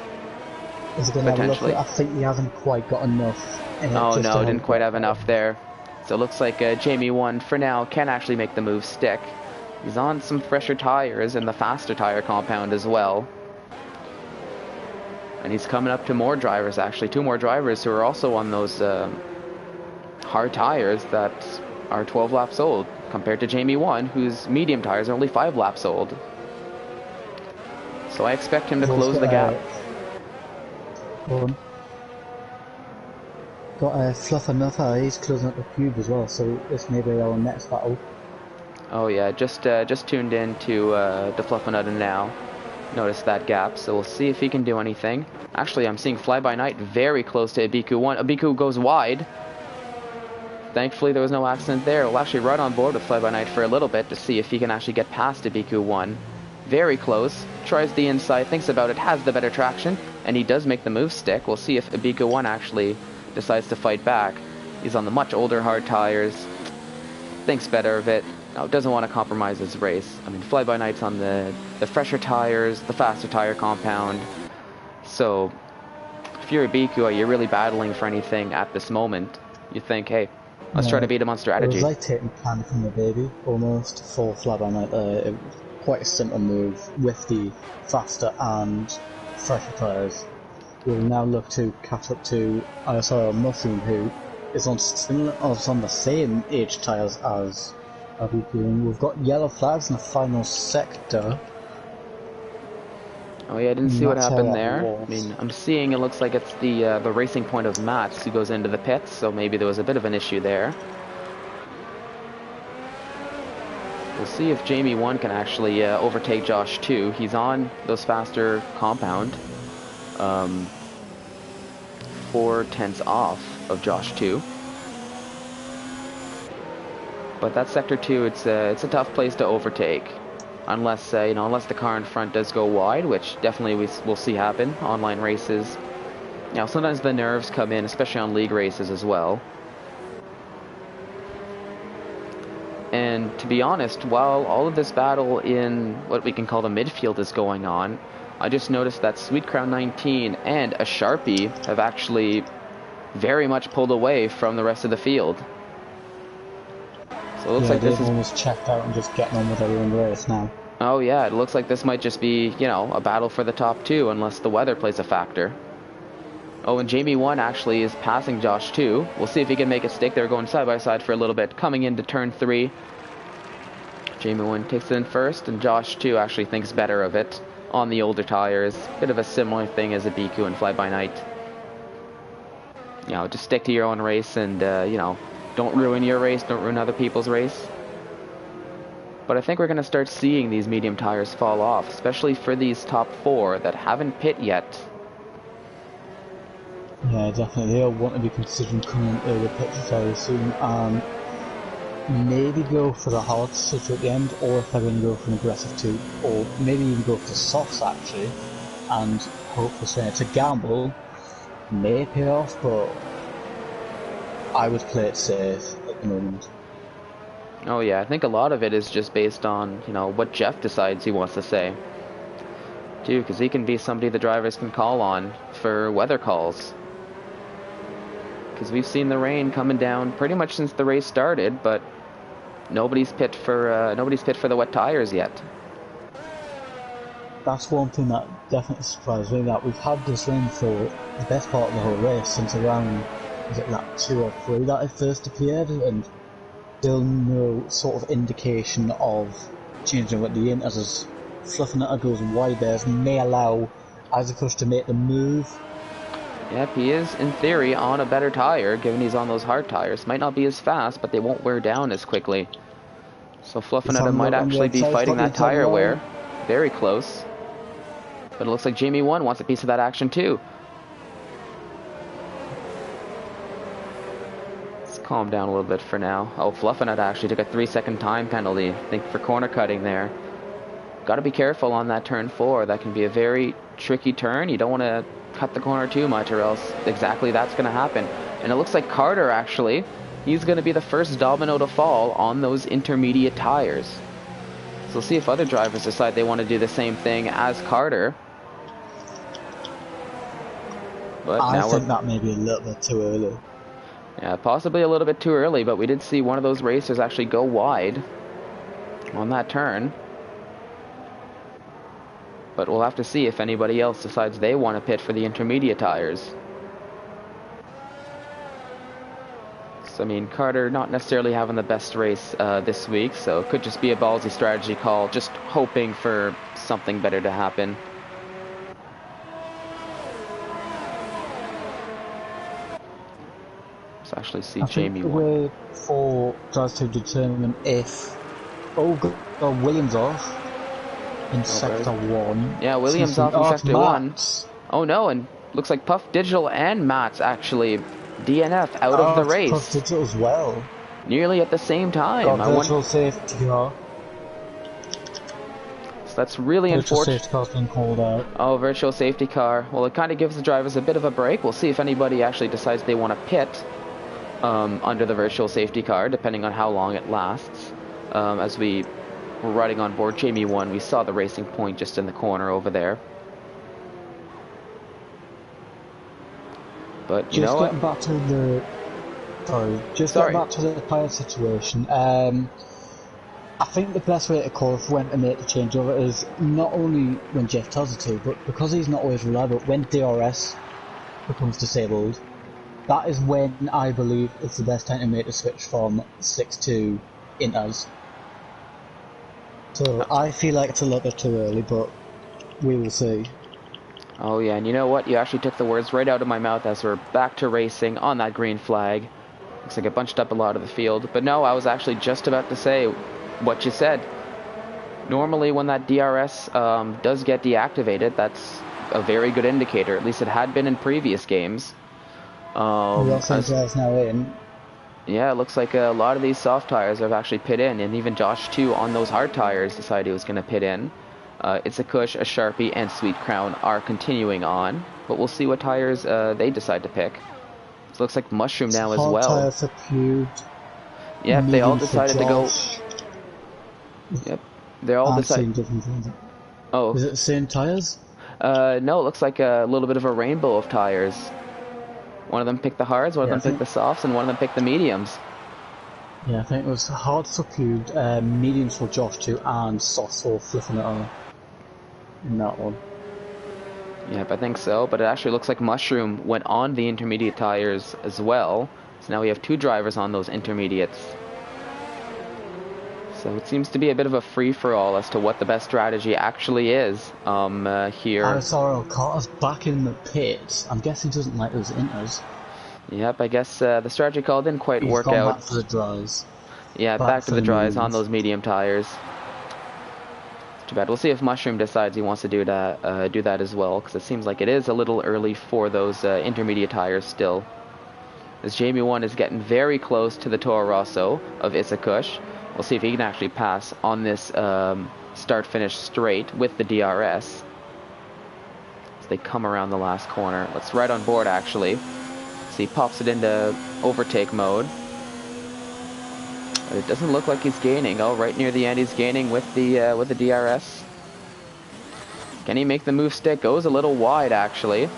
Is he gonna have a look? I think he hasn't quite got enough. Oh no, didn't quite have enough there. So it looks like Jamie 1 for now can actually make the move stick. He's on some fresher tires and the faster tire compound as well. And he's coming up to more drivers, actually 2 more drivers who are also on those hard tires that are 12 laps old, compared to Jamie 1, whose medium tires are only 5 laps old. So I expect him to We've also close the gap. Go on. Got Fluff Another, he's closing up the cube as well, so this may be our next battle. Oh yeah, just tuned in to Fluffanatta now. Notice that gap, so we'll see if he can do anything. Actually, I'm seeing Fly By Night very close to Ibiku 1. Ibiku goes wide. Thankfully, there was no accident there. We'll actually run on board with Fly By Night for a little bit to see if he can actually get past Ibiku 1. Very close. Tries the inside, thinks about it, has the better traction, and he does make the move stick. We'll see if Ibiku 1 actually decides to fight back. He's on the much older hard tires. Thinks better of it. No, doesn't want to compromise his race. I mean, Fly By Night's on the fresher tires, the faster tire compound. So, if you're Ibiku, you're really battling for anything at this moment. You think, hey, let's try to beat him on strategy. It was like taking candy from the baby, almost, for Fly By Night there. It was quite a simple move with the faster and fresher tires. We'll now look to catch up to ISRL Mushroom, who is on the same age tires as Ibiku. We've got yellow flags in the final sector. Oh yeah, I didn't see what happened there. I mean, I'm seeing it looks like it's the racing point of Mats who goes into the pits, so maybe there was a bit of an issue there. We'll see if Jamie 1 can actually overtake Josh 2. He's on those faster compound. 4/10 off of Josh 2. But that sector 2, it's a tough place to overtake. Unless unless the car in front does go wide, which definitely we'll see happen online races. Now sometimes the nerves come in, especially on league races as well. And to be honest, while all of this battle in what we can call the midfield is going on, I just noticed that Sweet Crown 19 and a Sharpie have actually very much pulled away from the rest of the field. So it looks like this is almost checked out and just getting on with their own race now. Oh yeah, it looks like this might just be, a battle for the top 2 unless the weather plays a factor. Oh, and Jamie 1 actually is passing Josh 2. We'll see if he can make it stick. They're going side by side for a little bit. Coming into turn 3. Jamie 1 takes it in first, and Josh 2 actually thinks better of it on the older tires. Bit of a similar thing as Ibiku and Fly By Night. Just stick to your own race and, don't ruin your race, don't ruin other people's race. But I think we're going to start seeing these medium tires fall off, especially for these top 4 that haven't pit yet. Yeah, definitely. They'll want to be considering coming early pit very soon. Maybe go for the hard switch at the end, or if they're going to go for an aggressive 2, or maybe even go for the softs actually, and hope for saying it's a gamble. May pay off, but I would play it safe at the moment. Oh yeah, I think a lot of it is just based on, what Jeff decides he wants to say. Too, because he can be somebody the drivers can call on for weather calls. Because we've seen the rain coming down pretty much since the race started, but nobody's pit for the wet tires yet. That's one thing that definitely surprised me, that we've had this rain for the best part of the whole race since around, is it like 2 or 3 that it first appeared, and still no sort of indication of changing what the inters is. Fluffing it goes wide there may allow Isaac to make the move. Yep, he is, in theory, on a better tire, given he's on those hard tires. Might not be as fast, but they won't wear down as quickly. So Fluffinetta might actually be fighting that tire wear. Very close. But it looks like Jamie 1 wants a piece of that action too. Let's calm down a little bit for now. Oh, Fluffinetta actually took a 3-second time penalty, I think, for corner cutting there. Got to be careful on that turn 4. That can be a very tricky turn. You don't want to cut the corner too much, or else exactly that's going to happen. And it looks like Carter actually, he's going to be the first domino to fall on those intermediate tires. So we'll see if other drivers decide they want to do the same thing as Carter. But I think that may be a little bit too early. Yeah, possibly a little bit too early, but we did see one of those racers actually go wide on that turn. But we'll have to see if anybody else decides they want to pit for the intermediate tires. So, I mean, Carter not necessarily having the best race this week, so it could just be a ballsy strategy call, just hoping for something better to happen. Let's actually see I think Jamie the one. way for tries to determine if Williams off in sector 1. Yeah, Williams off in sector 1. Oh no, and looks like Puff Digital and Mats actually DNF out of the race. Puff Digital as well. Nearly at the same time. Got virtual safety car. So that's really unfortunate. Virtual safety car's been called out. Oh, virtual safety car. Well, it kind of gives the drivers a bit of a break. We'll see if anybody actually decides they want to pit under the virtual safety car, depending on how long it lasts. As we were riding on board Jamie 1, we saw the racing point just in the corner over there. But you know what? Getting back to the getting back to the tyre situation. I think the best way to call for when to make the changeover is not only when Jeff tells it to, but because he's not always reliable, when DRS becomes disabled, that is when I believe it's the best time to make the switch from slicks to inters. So I feel like it's a little bit too early, but we will see. Oh yeah, and you know what? You actually took the words right out of my mouth as we're back to racing on that green flag. Looks like it bunched up a lot of the field. But no, I was actually just about to say what you said. Normally when that DRS does get deactivated, that's a very good indicator. At least it had been in previous games. Now in. Yeah, it looks like a lot of these soft tires have actually pit in. And even Josh, too, on those hard tires decided he was going to pit in. It's a Cush, a Sharpie, and Sweet Crown are continuing on, but we'll see what tires they decide to pick. So it looks like Mushroom now as well. Tires are cubed. Yep, they all decided to go. Yep, they all decided. Oh, is it the same tires? No, it looks like a little bit of a rainbow of tires. One of them picked the hards, one of them picked the softs, and one of them picked the mediums. Yeah, I think it was hards for cubed, mediums for Josh too, and softs for Flipping It on. In that one. Yep, I think so, but it actually looks like Mushroom went on the intermediate tires as well. So now we have two drivers on those intermediates. So it seems to be a bit of a free-for-all as to what the best strategy actually is here. ISRL Carter's back in the pits. I'm guessing he doesn't like those inters. Yep, I guess the strategy call didn't quite work out. Back to the dries. Yeah, back to the dries on those medium tires. Too bad. We'll see if Mushroom decides he wants to do that as well, because it seems like it is a little early for those intermediate tires still. As Jamie 1 is getting very close to the Toro Rosso of Isakush. We'll see if he can actually pass on this start-finish straight with the DRS. As they come around the last corner. Let's ride on board, actually. See, he pops it into overtake mode. But it doesn't look like he's gaining. Oh, right near the end he's gaining with the DRS. Can he make the move stick? Goes a little wide, actually.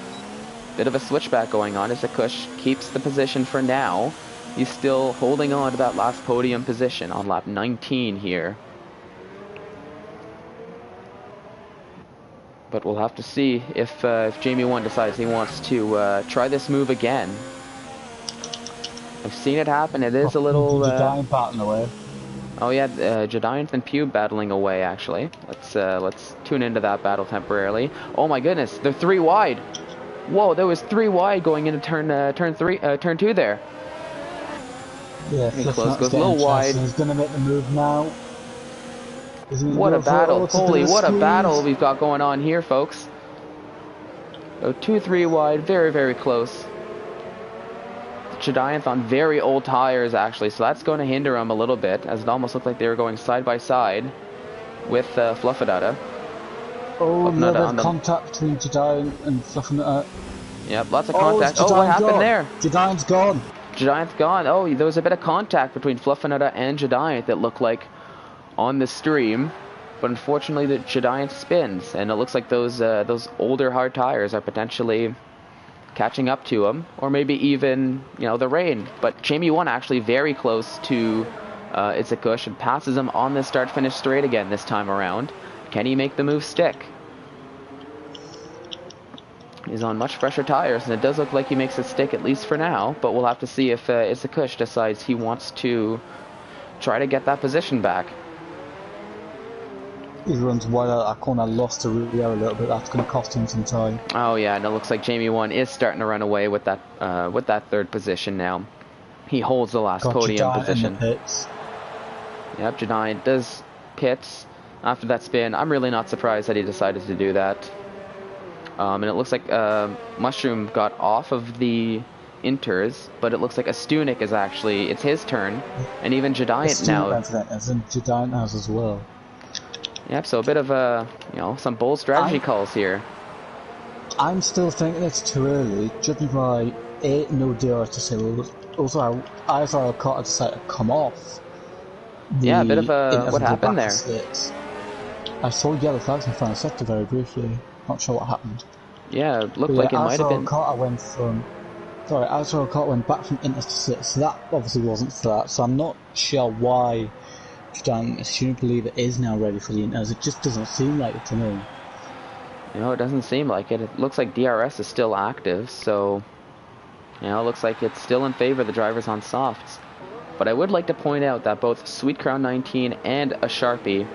Bit of a switchback going on as Akush keeps the position for now. He's still holding on to that last podium position on lap 19 here. But we'll have to see if Jamie 1 decides he wants to try this move again. I've seen it happen. It is a little. Jediant battling away. Oh yeah, Jediant and Pube battling away. Actually, let's tune into that battle temporarily. Oh my goodness, they're 3 wide. Whoa, there was 3 wide going into turn 2 there. Yeah, close, goes a little wide. He's gonna make the move now. What a battle! Holy, what a battle we've got going on here, folks. So 2-3 wide, very, very close. Jediant on very old tires, actually, so that's going to hinder him a little bit, as it almost looked like they were going side by side with Fluffadada. Oh, a little bit of contact between Jediant and Fluffadada. Yep, lots of contact. Oh, what happened there? Jediant's gone. Jediant's gone. Oh, there was a bit of contact between Fluffadada and Jediant that looked like on the stream, but unfortunately the Jediant spins, and it looks like those older hard tires are potentially catching up to him, or maybe even, you know, the rain. But Jamie 1 actually very close to Itzakush and passes him on the start-finish straight again this time around. Can he make the move stick? He's on much fresher tires, and it does look like he makes it stick, at least for now, but we'll have to see if Itzakush decides he wants to try to get that position back. He runs wide out that corner, lost to Rio a little bit. That's going to cost him some time. Oh yeah, and it looks like Jamie 1 is starting to run away with that third position now. He holds the last Got podium Jedi in position. the pits. Yep, Jedi does pits after that spin. I'm really not surprised that he decided to do that. And it looks like Mushroom got off of the Inters, but it looks like Astunik is actually, it's his turn. And even Jedi now. And Jedi has as well. Yep, so a bit of some bold strategy calls here. I'm still thinking it's too early, judging by no DRS disabled. Also, ISRL Carter decided to come off. Yeah, a bit of what happened there? I saw yellow flags in front of sector very briefly. Not sure what happened. Yeah, it looked like it might have been. ISRL Carter went back from Inters to six, so that obviously wasn't for that. So I'm not sure why Student believe it is now ready for the Inters. It just doesn't seem like it to me. No, it doesn't seem like it. It looks like DRS is still active, so it looks like it's still in favor of the drivers on softs. But I would like to point out that both Sweet Crown 19 and a Sharpie,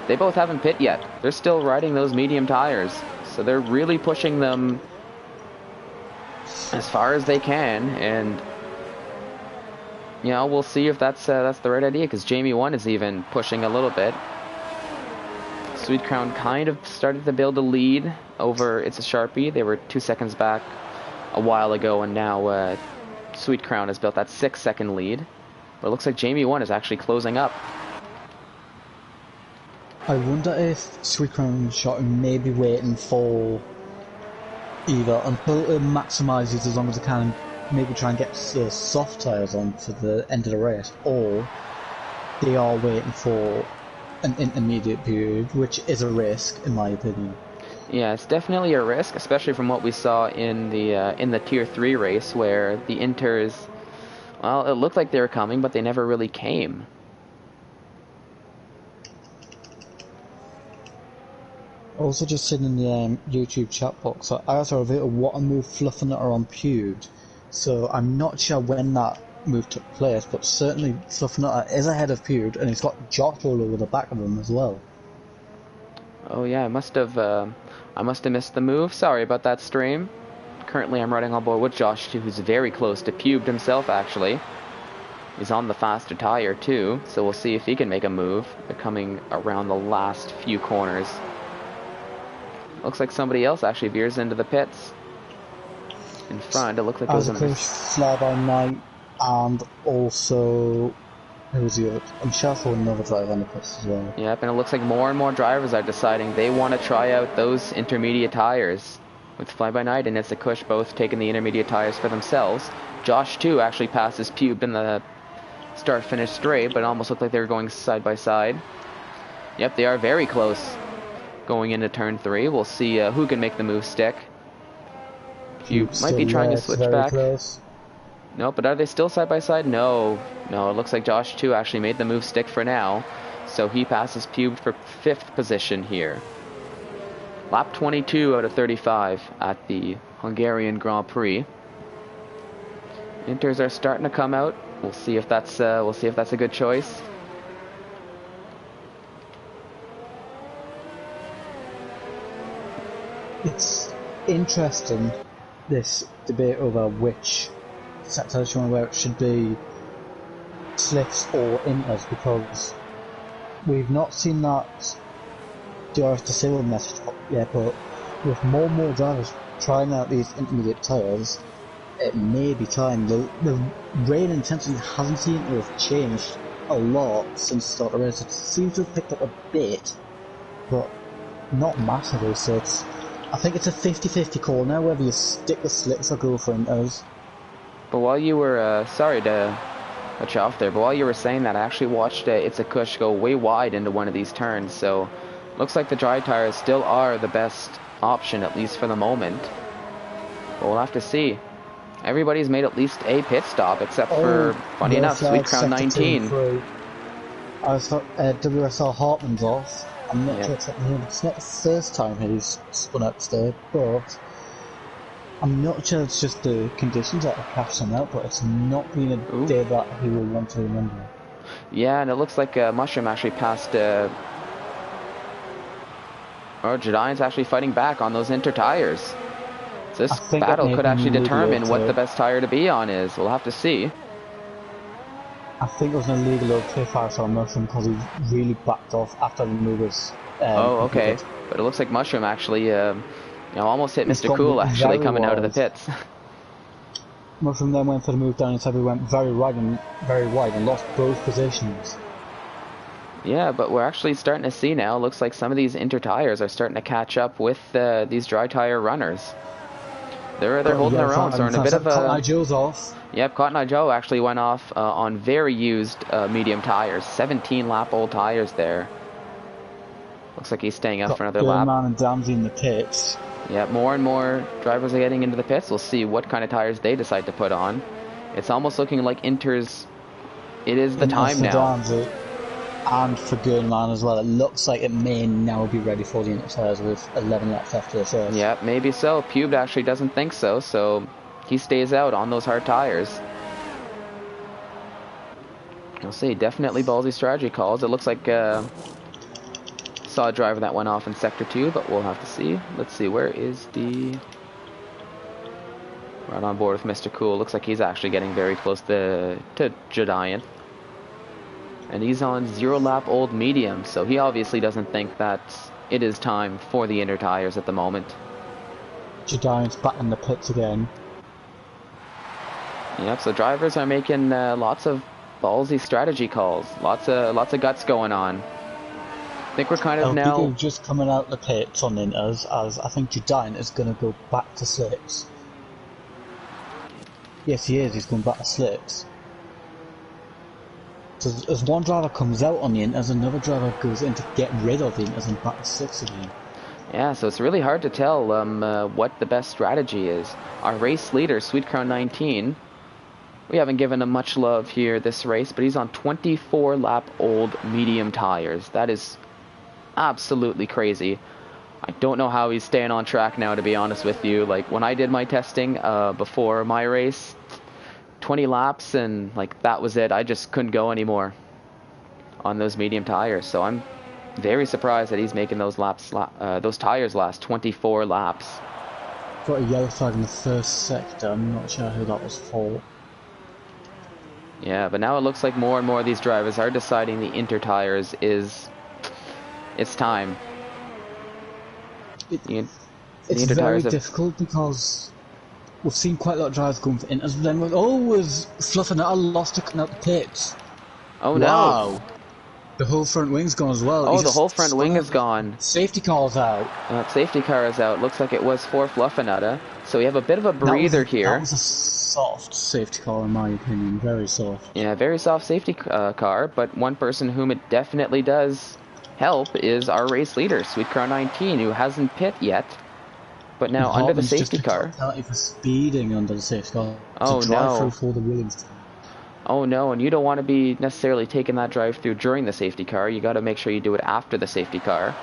they both haven't pit yet. They're still riding those medium tires, so they're really pushing them as far as they can. And we'll see if that's the right idea, because Jamie 1 is even pushing a little bit. Sweet Crown kind of started to build a lead over It's a Sharpie. They were 2 seconds back a while ago, and now Sweet Crown has built that 6-second lead. But it looks like Jamie 1 is actually closing up. I wonder if Sweet Crown and Sharpie may be waiting for either until it maximises as long as it can, maybe try and get soft tyres on for the end of the race, or they are waiting for an intermediate period, which is a risk in my opinion. Yeah, it's definitely a risk, especially from what we saw in the Tier 3 race, where the Inters, well, it looked like they were coming, but they never really came. Also, just sitting in the YouTube chat box, I also have a what a move Fluffernutter on Pewd, so I'm not sure when that move took place, but certainly Fluffernutter is ahead of Pewd, and he's got Josh all over the back of him as well. Oh yeah, I must have missed the move. Sorry about that, stream. Currently I'm riding on board with Josh, who's very close to Pewd himself, actually. He's on the faster tire too, so we'll see if he can make a move. They're coming around the last few corners. Looks like somebody else actually veers into the pits. In front, it looks like it was a Fly by Night, and also who was the other? I'm sure I saw another driver on the pits as well. Yep, and it looks like more and more drivers are deciding they want to try out those intermediate tires. With Fly by Night and It's a Kush both taking the intermediate tires for themselves. Josh too actually passes Pewd in the start-finish straight, but it almost looked like they were going side by side. Yep, they are very close going into turn 3. We'll see who can make the move stick. You might be trying to switch back. Close. No, but are they still side by side? No, it looks like Josh 2 actually made the move stick for now. So he passes Pewd for 5th position here. Lap 22 out of 35 at the Hungarian Grand Prix. Inters are starting to come out. We'll see if that's a good choice. It's interesting, this debate over which sectors you want to wear, it should be slicks or Inters, because we've not seen that DRS disabled message up yet, but with more and more drivers trying out these intermediate tyres, it may be time. The rain intensity hasn't seemed to have changed a lot since the start of the race. It seems to have picked up a bit, but not massively, so I think it's a 50-50 call now, whether you stick with slicks or go for Inters. But while you were, sorry to cut you off there, but while you were saying that, I actually watched It's a Kush go way wide into one of these turns, so looks like the dry tires still are the best option, at least for the moment. But we'll have to see. Everybody's made at least a pit stop, except for, funny enough, Sweet Crown 19. WSL Hartman's off. I'm not sure it's not the first time he's spun out today, but I'm not sure it's just the conditions that have cashed him out, but it's not been a day that he will want to remember. Yeah, and it looks like Mushroom actually passed... Jedine's actually fighting back on those Inter tires. So this battle could actually determine what the best tire to be on is. We'll have to see. I think it was an illegal okay fire shot on Mushroom because he really backed off after the move was Oh, okay. completed. But it looks like Mushroom actually, almost hit He's Mr. gone Cool actually very coming out of the wide. pits. Mushroom then went for the move down inside, he went very wide and lost both positions. Yeah, but we're actually starting to see now, looks like some of these inter tires are starting to catch up with these dry tire runners. They're holding their own, so we're in a bit of a... Cotton Eye Joe's off. Yep, Cotton Eye Joe actually went off on very used medium tires. 17 lap old tires there. Looks like he's staying up for another lap. Man and Damsey in the pits. Yeah, more and more drivers are getting into the pits. We'll see what kind of tires they decide to put on. It's almost looking like Inter's... It is the time now. Damsey and for Gurnman as well. It looks like it may now be ready for the Inter tires with 11 laps after this race. Yeah, maybe so. Pube actually doesn't think so, so he stays out on those hard tires. We'll see. Definitely ballsy strategy calls. It looks like saw a driver that went off in Sector 2, but we'll have to see. Let's see, where is the... Right on board with Mr. Cool. Looks like he's actually getting very close to Giant. And he's on 0 lap old medium, so he obviously doesn't think that it is time for the inner tires at the moment. Giant's back in the pits again. Yep, so drivers are making lots of ballsy strategy calls. Lots of guts going on. I think we're kind of now... People just coming out the pits on Inters, as I think Giant is going to go back to slicks. Yes, he is. He's going back to slicks. So as one driver comes out on the Inters, another driver goes in to get rid of the Inters and back to slicks again. Yeah, so it's really hard to tell what the best strategy is. Our race leader, Sweet Crown 19, we haven't given him much love here this race, but he's on 24 lap old medium tires. That is absolutely crazy. I don't know how he's staying on track now, to be honest with you. Like, when I did my testing before my race, 20 laps and like that was it. I just couldn't go anymore on those medium tires. So I'm very surprised that he's making those those tires last 24 laps. Got a yellow flag in the first sector. I'm not sure who that was for. Yeah, but now it looks like more and more of these drivers are deciding the inter tires is... It's time. It's very difficult because we've seen quite a lot of drivers going for inters, but then was fluffing out. I lost it out the pits. Oh wow. No! The whole front wing's gone as well. Oh, the whole front wing is gone. Safety car's out. Safety car is out. Looks like it was for Fluffinutta. So we have a bit of a breather here. That was a soft safety car in my opinion. Very soft. Yeah, very soft safety car. But one person whom it definitely does help is our race leader, Sweet Crown 19, who hasn't pit yet. But now under the safety car. For speeding under the safety car. Oh no! For the Williams team. Oh no! And you don't want to be necessarily taking that drive through during the safety car. You got to make sure you do it after the safety car.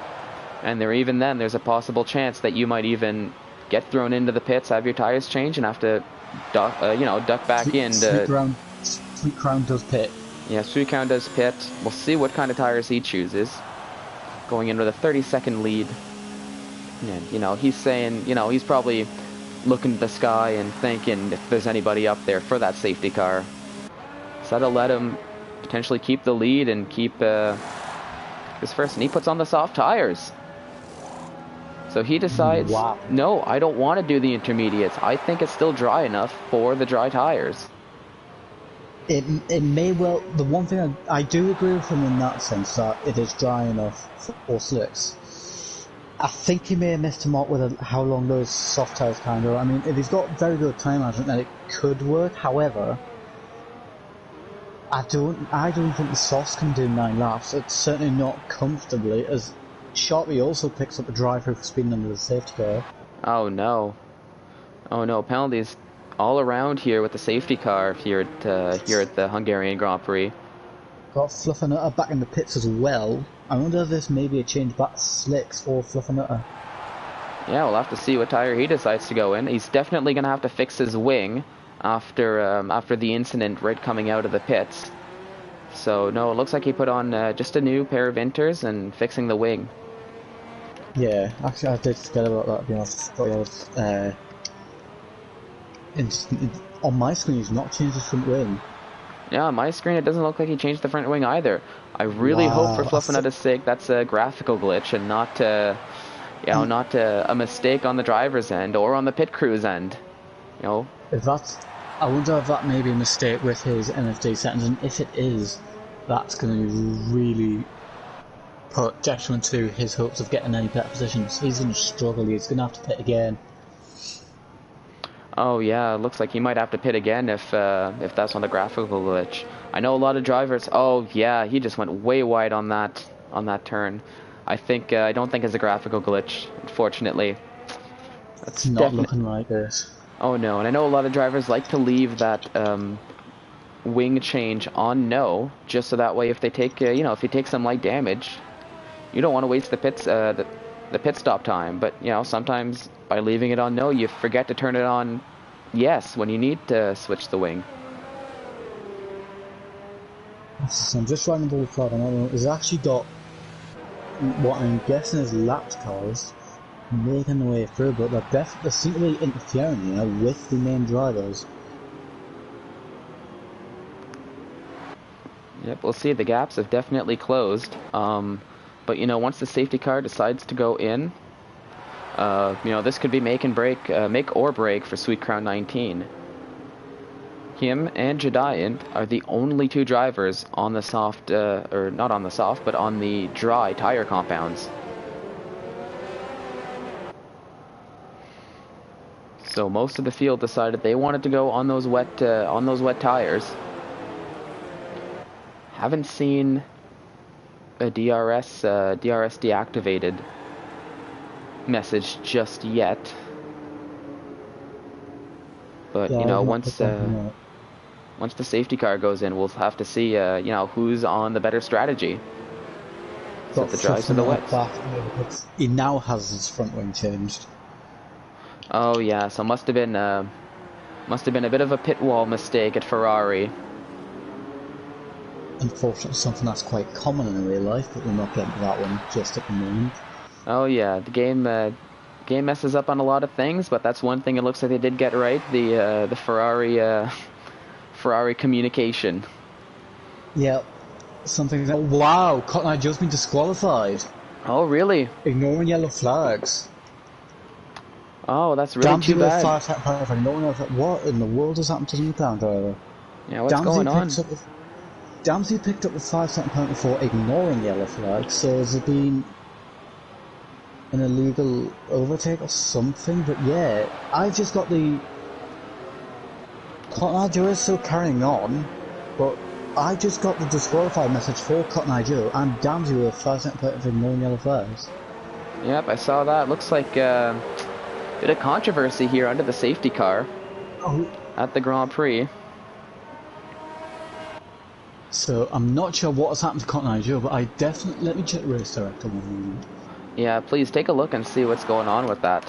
And even then, there's a possible chance that you might even get thrown into the pits, have your tires changed, and have to duck back in. Sweet Crown does pit. Yeah, Sweet Crown does pit. We'll see what kind of tires he chooses. Going in with a 30-second lead. And, he's saying, he's probably looking at the sky and thinking if there's anybody up there for that safety car. So that'll let him potentially keep the lead and keep his first. And he puts on the soft tires. So he decides, no, I don't want to do the intermediates. I think it's still dry enough for the dry tires. It may well... The one thing I do agree with him in that sense, that it is dry enough for slicks. I think he may have missed him out with how long those soft tires can go. I mean, if he's got very good time management, then it could work. However, I don't think the softs can do 9 laps. It's certainly not comfortably, as Sharpie also picks up a driver for speeding under the safety car. Oh no. Oh no, penalties all around here with the safety car here at the Hungarian Grand Prix. Got Fluffinutta back in the pits as well. I wonder if this may be a change back to slicks for Fluffinutta. Yeah, we'll have to see what tire he decides to go in. He's definitely going to have to fix his wing after the incident right coming out of the pits. So no, it looks like he put on just a new pair of inters and fixing the wing. Yeah, actually I did forget about that, to be honest. On my screen he's not changed his front wing. Yeah, on my screen it doesn't look like he changed the front wing either. I really hope for Wow. Fluffinuta's sake that's a graphical glitch and not, not a mistake on the driver's end or on the pit crew's end. You know. If that's, I wonder if that may be a mistake with his NFD settings, and if it is, that's going to really put detriment to his hopes of getting any better positions. He's going to struggle. He's going to have to pit again. Oh yeah, it looks like he might have to pit again if that's on the graphical glitch. I know a lot of drivers. Oh yeah, he just went way wide on that turn. I don't think it's a graphical glitch, unfortunately. That's not looking like this. Oh no, and I know a lot of drivers like to leave that wing change on no, just so that way if they take if you take some light damage, you don't want to waste the pit stop time. But sometimes by leaving it on no, you forget to turn it on yes when you need to switch the wing. So I'm just riding the ball flag, and it's actually got what I'm guessing is lapped cars making their way through, but they seem to be interfering with the main drivers. Yep, we'll see. The gaps have definitely closed. But once the safety car decides to go in, this could be make or break for Sweet Crown 19. Him and Jediant are the only two drivers on the soft, or not on the soft, but on the dry tire compounds. So most of the field decided they wanted to go on those wet tires. Haven't seen a DRS deactivated message just yet, but once the safety car goes in, we'll have to see who's on the better strategy. So the dries to the wets. He now has his front wing changed. Oh yeah, so must have been a bit of a pit wall mistake at Ferrari. Unfortunately, something that's quite common in real life, but we're not getting to that one just at the moment. Oh yeah, the game messes up on a lot of things, but that's one thing it looks like they did get right: the Ferrari communication. Yeah, something. Wow, Cotton Eye Joe's been disqualified. Oh really? Ignoring yellow flags. Oh, that's really too bad. What in the world has happened to the ground driver? Yeah, what's going on? Damsey picked up the 5-second penalty for ignoring yellow flags, so has it been an illegal overtake or something? But yeah, I just got the... Cotton Eye Joe is still carrying on, but I just got the disqualified message for Cotton Eye Joe and Damsey with a 5-second penalty for ignoring yellow flags. Yep, I saw that. Looks like a bit of controversy here under the safety car at the Grand Prix. So I'm not sure what has happened to Cotton Eye Joe, but I definitely... Let me check the race director 1 moment. Yeah, please take a look and see what's going on with that.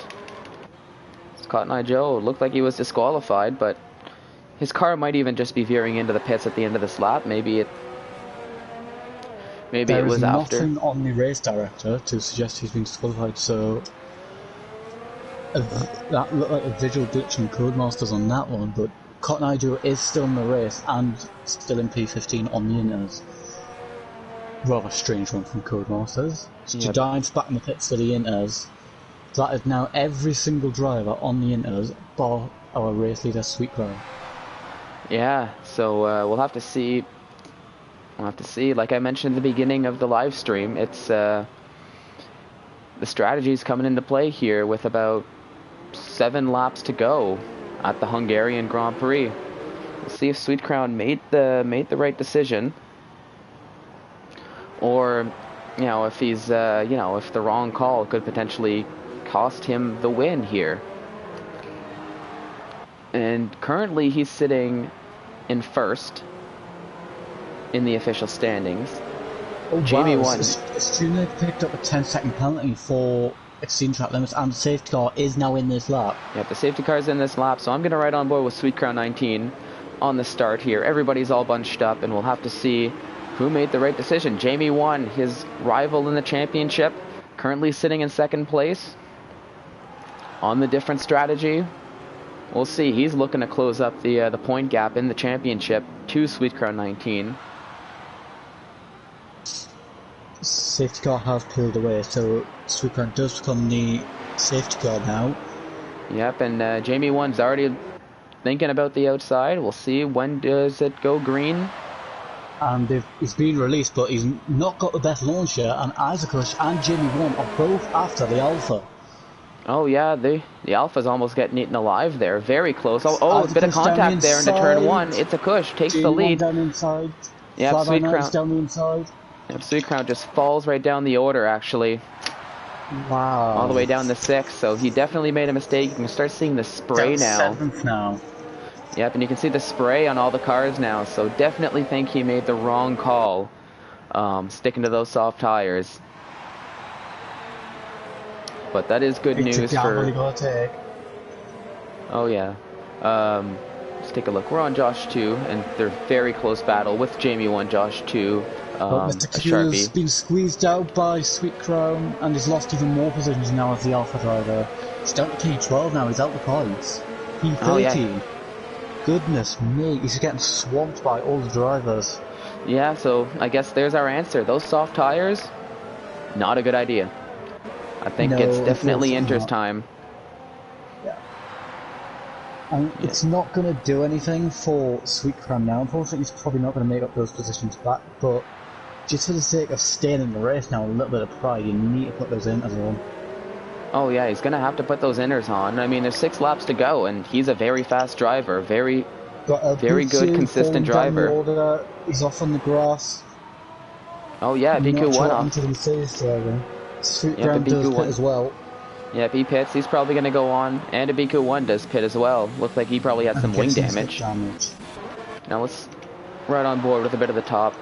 Cotton Eye Joe looked like he was disqualified, but his car might even just be veering into the pits at the end of this lap. Maybe it was after. There is nothing on the race director to suggest he's been disqualified, so that looked like a visual glitch in Codemasters on that one, but Cotton Eye Joe is still in the race and still in P15 on the inters. Rather strange one from Codemasters. Yep. Jediant's back in the pits for the inters. That is now every single driver on the inters bar our race leader Sweet Crown. Yeah, so we'll have to see. Like I mentioned at the beginning of the live stream, it's the strategy's coming into play here with about 7 laps to go at the Hungarian Grand Prix. We'll see if Sweet Crown made the right decision, or if he's if the wrong call could potentially cost him the win here. And currently he's sitting in first in the official standings. Oh, Jamie wow. won. Stuna picked up a 10-second penalty for exceeding track limits, and the safety car is now in this lap. Yeah, the safety car is in this lap, so I'm going to ride on board with Sweet Crown 19 on the start here. Everybody's all bunched up, and we'll have to see who made the right decision. Jamie won, his rival in the championship, currently sitting in second place on the different strategy. We'll see. He's looking to close up the point gap in the championship to Sweet Crown 19. Safety car has peeled away, so Sweet Crown does become the safety car now. Yep, and Jamie 1's already thinking about the outside. We'll see. When does it go green? And he's been released, but he's not got the best launcher, and Isaac and Jamie 1 are both after the Alpha. Oh yeah, the Alpha's almost getting eaten alive there. Very close. Oh, a bit of contact there into turn 1. It's a Kush, takes the lead. Down inside. Yep, Sweet Crown. Down the inside. Yep, Sweet Crown just falls right down the order, actually. Wow. All the way down the 6th, so he definitely made a mistake. You can start seeing the spray now. 7th now. Yep, and you can see the spray on all the cars now, so definitely think he made the wrong call, sticking to those soft tires. But that is good news for... Oh yeah. Let's take a look. We're on Josh 2, and they're very close battle with Jamie 1, Josh 2, Mr. Q's been squeezed out by Sweet Crown, and he's lost even more positions now as the Alpha driver. He's down to P12 now, he's out the points. P13. Oh, yeah. Goodness me, he's getting swamped by all the drivers. Yeah, so I guess there's our answer. Those soft tires, not a good idea. I think it's definitely Inter's time. Yeah. And it's not going to do anything for Sweet Crown now. Unfortunately, he's probably not going to make up those positions back, but just for the sake of staying in the race now, a little bit of pride, you need to put those in as well. Oh yeah, he's going to have to put those inners on. I mean, there's 6 laps to go, and he's a very fast driver, very good, consistent driver. He's off on the grass. Oh yeah, BQ1 off. Sweet Crown does pit as well. Yeah, he pits. He's probably going to go on, and a BQ1 does pit as well. Looks like he probably had some wing damage. Now let's right on board with a bit of the top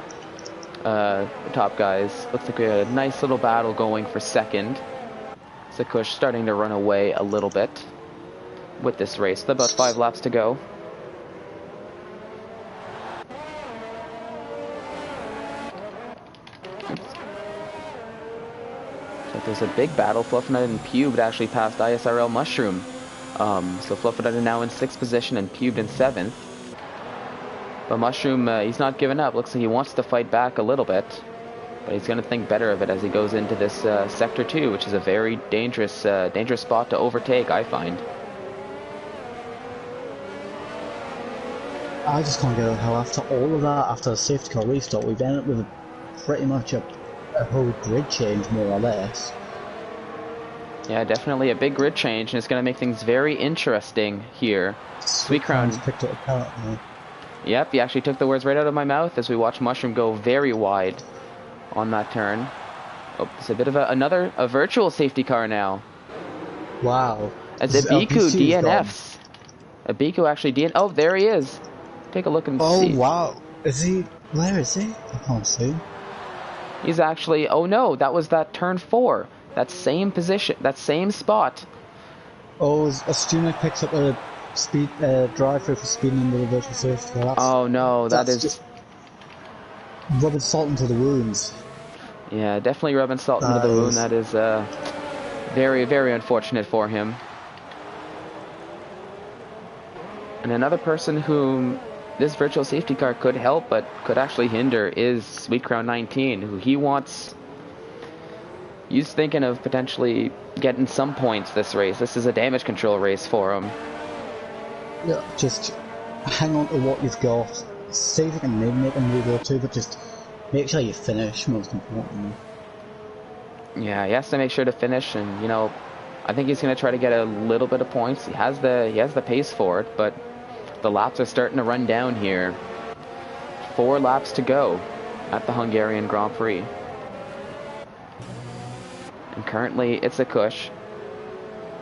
guys. Looks like we had a nice little battle going for second. Sakush starting to run away a little bit with this race. About 5 laps to go. So there's a big battle. Fluffinut and Pubed actually passed ISRL Mushroom. So Fluffinut now in 6th position and Pubed in 7th. But Mushroom, he's not giving up. Looks like he wants to fight back a little bit. But he's going to think better of it as he goes into this Sector 2, which is a very dangerous spot to overtake, I find. I just can't get over how after all of that, after a safety car restart, we've ended up with pretty much a whole grid change, more or less. Yeah, definitely a big grid change, and it's going to make things very interesting here. Sweet Crown picked up apparently. Yep, he actually took the words right out of my mouth as we watch Mushroom go very wide on that turn. Oh, it's a bit of a virtual safety car now. Wow. As Abiku DNFs. Abiku actually DNF. Oh, there he is. Take a look and see. Oh, wow. Is he? Where is he? I can't see. He's actually. Oh no, that was that turn 4. That same position, that same spot. Oh, a student picks up a speed drive-through for speeding into the virtual safety car. Oh no, that's just rubbing salt into the wounds. Yeah, definitely rubbing salt into the wound. That is very, very unfortunate for him. And another person whom this virtual safety car could help but could actually hinder is Sweet Crown 19, who he's thinking of potentially getting some points this race. This is a damage control race for him. Yeah, just hang on to what you've got. See if you can maybe make a move or two, but just make sure you finish, most importantly. Yeah, he has to make sure to finish, and you know, I think he's going to try to get a little bit of points. He has the pace for it, but the laps are starting to run down here. 4 laps to go at the Hungarian Grand Prix. And currently it's a Kush.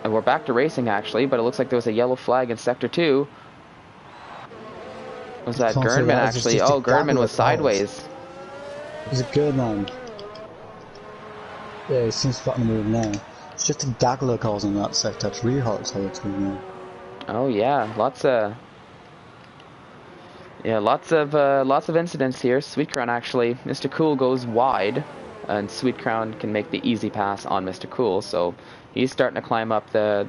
And we're back to racing actually, but it looks like there was a yellow flag in Sector 2. Was that Gerdman actually? Oh, Gerdman was sideways. It was a Gerdman. Yeah, he seems to be on the move now. It's just a gaggle of cars in that sector. It's really hard to tell what's going on. Oh yeah, lots of incidents here. Sweet Crown actually, Mr. Cool goes wide, and Sweet Crown can make the easy pass on Mr. Cool. So he's starting to climb up the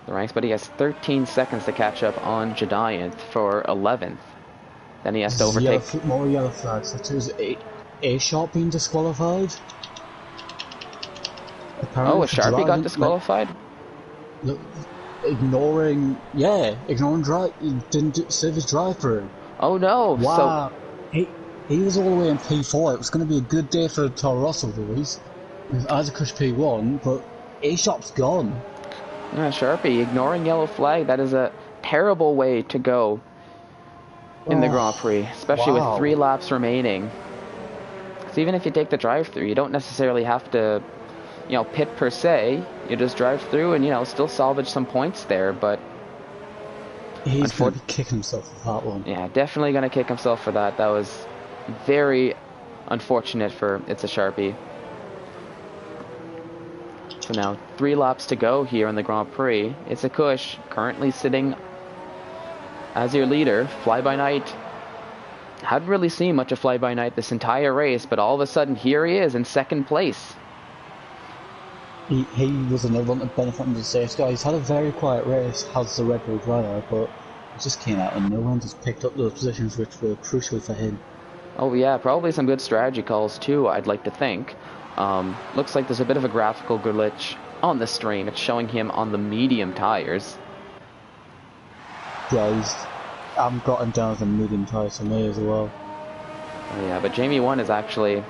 the ranks, but he has 13 seconds to catch up on Giant for 11th. Then he has to overtake... More yellow flags. So is A-Sharp being disqualified? Apparently Oh, a Sharpie got disqualified? Look, ignoring drive. He didn't serve his drive-through. Oh no! Wow. So... He was all the way in P4. It was going to be a good day for Toro Rosso boys. Isaac Kush P1, but A-Sharp's gone. Yeah, Sharpie, ignoring yellow flag, that is a terrible way to go in the Grand Prix, especially with 3 laps remaining. So even if you take the drive-through, you don't necessarily have to, pit per se. You just drive through and, still salvage some points there, but... He's going to kick himself for that one. Yeah, definitely going to kick himself for that. That was very unfortunate for It's a Sharpie. So now 3 laps to go here in the Grand Prix. It's a Kush currently sitting as your leader. Fly-by-night. Hadn't really seen much of Fly-by-night this entire race, but all of a sudden here he is in 2nd place. He was another one to benefit from the safety car. He's had a very quiet race, has the Red Bull driver, but he just came out and no one just picked up those positions which were crucial for him. Oh yeah, probably some good strategy calls too, I'd like to think. Looks like there's a bit of a graphical glitch on the stream. It's showing him on the medium tires. Yeah, I've got him down as a medium tires for me as well. Oh yeah, but Jamie 1 is actually...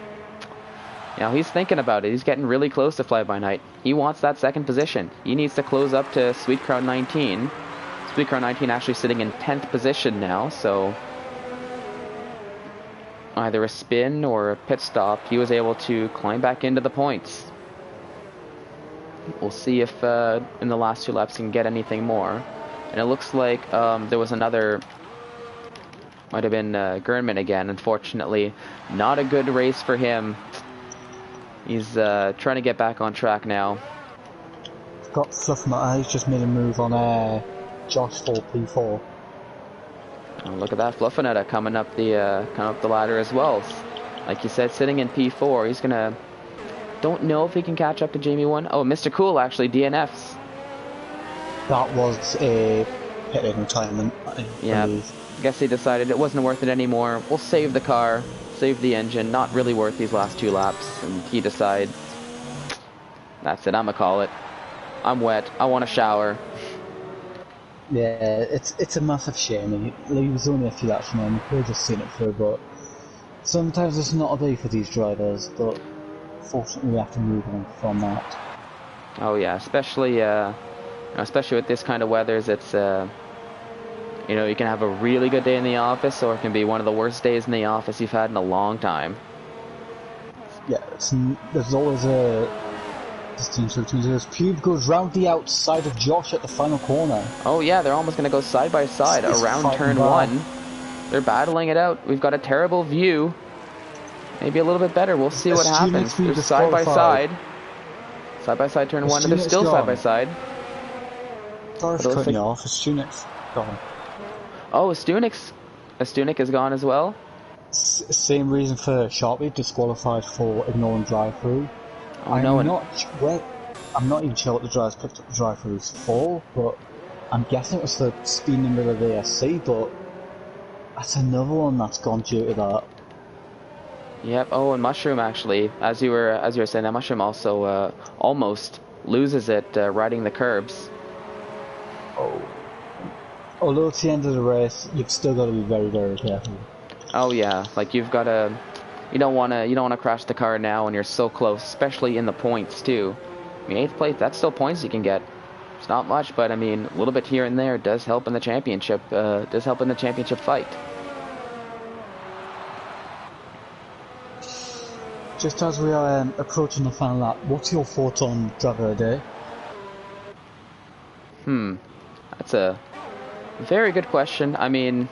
he's thinking about it. He's getting really close to Fly-by-night. He wants that 2nd position. He needs to close up to Sweet Crown 19. Sweet Crown 19 actually sitting in 10th position now, so... either a spin or a pit stop, he was able to climb back into the points. We'll see if in the last 2 laps he can get anything more. And it looks like there was another... might have been Gernman again, unfortunately. Not a good race for him. He's trying to get back on track now. Got fluff in my eyes, just made a move on Josh for P4. Oh, look at that, Fluffinetta coming up the ladder as well. Like you said, sitting in P4, he's gonna... Don't know if he can catch up to Jamie 1. Oh, Mr. Cool actually DNFs. That was a pit lane retirement. Yeah, guess he decided it wasn't worth it anymore. We'll save the car, save the engine. Not really worth these last 2 laps. And he decides, that's it, I'ma call it. I'm wet. I want a shower. Yeah, it's a massive shame. He was only a few laps from him. We could have just seen it through, but sometimes it's not a day for these drivers. But fortunately, we have to move on from that. Oh yeah, especially with this kind of weathers. It's you can have a really good day in the office, or it can be one of the worst days in the office you've had in a long time. Yeah, there's always a distinction between those. Pube goes round the outside of Josh at the final corner. Oh yeah, they're almost going to go side by side around turn 1. They're battling it out. We've got a terrible view. Maybe a little bit better. We'll see what happens. They're side by side. Side by side turn 1, and they're still side by side. Sorry for cutting you off. Stunik's gone. Oh, Stunik is gone as well? Same reason for Sharpie, disqualified for ignoring drive-through. I'm not even sure what the drivers picked up the drive-throughs for, but I'm guessing it was for speeding in the middle of the ASC, but that's another one that's gone due to that. Yep. Oh, and Mushroom actually, as you were saying, that Mushroom also almost loses it riding the curbs. Oh. Although it's the end of the race, you've still got to be very, very careful. Oh yeah, like you've got to. You don't want to crash the car now when you're so close, especially in the points too. I mean, 8th place, that's still points you can get. It's not much, but I mean, a little bit here and there does help in the championship. Does help in the championship fight. Just as we are approaching the final lap, what's your thoughts on driver of the day? That's a very good question. I mean,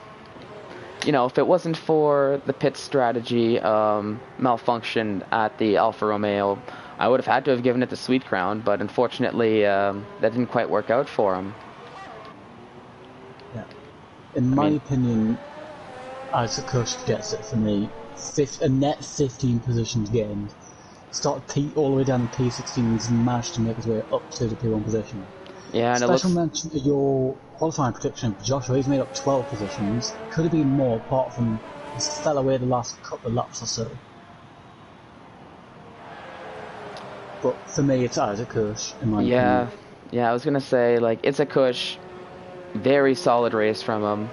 if it wasn't for the pit strategy malfunction at the Alfa Romeo, I would have had to have given it to Sweet Crown, but unfortunately that didn't quite work out for him. Yeah. In my opinion, Isaac Kush gets it for me. A net 15 positions gained. Started all the way down to P16 and managed to make his way up to the P1 position. Yeah, and it Special looks... mention to your qualifying prediction. Joshua, he's made up 12 positions. Could have been more, apart from he fell away the last couple of laps or so. But for me, it's Isaac Kirsch, in my opinion. Yeah, I was gonna say, like, it's a Kush, very solid race from him.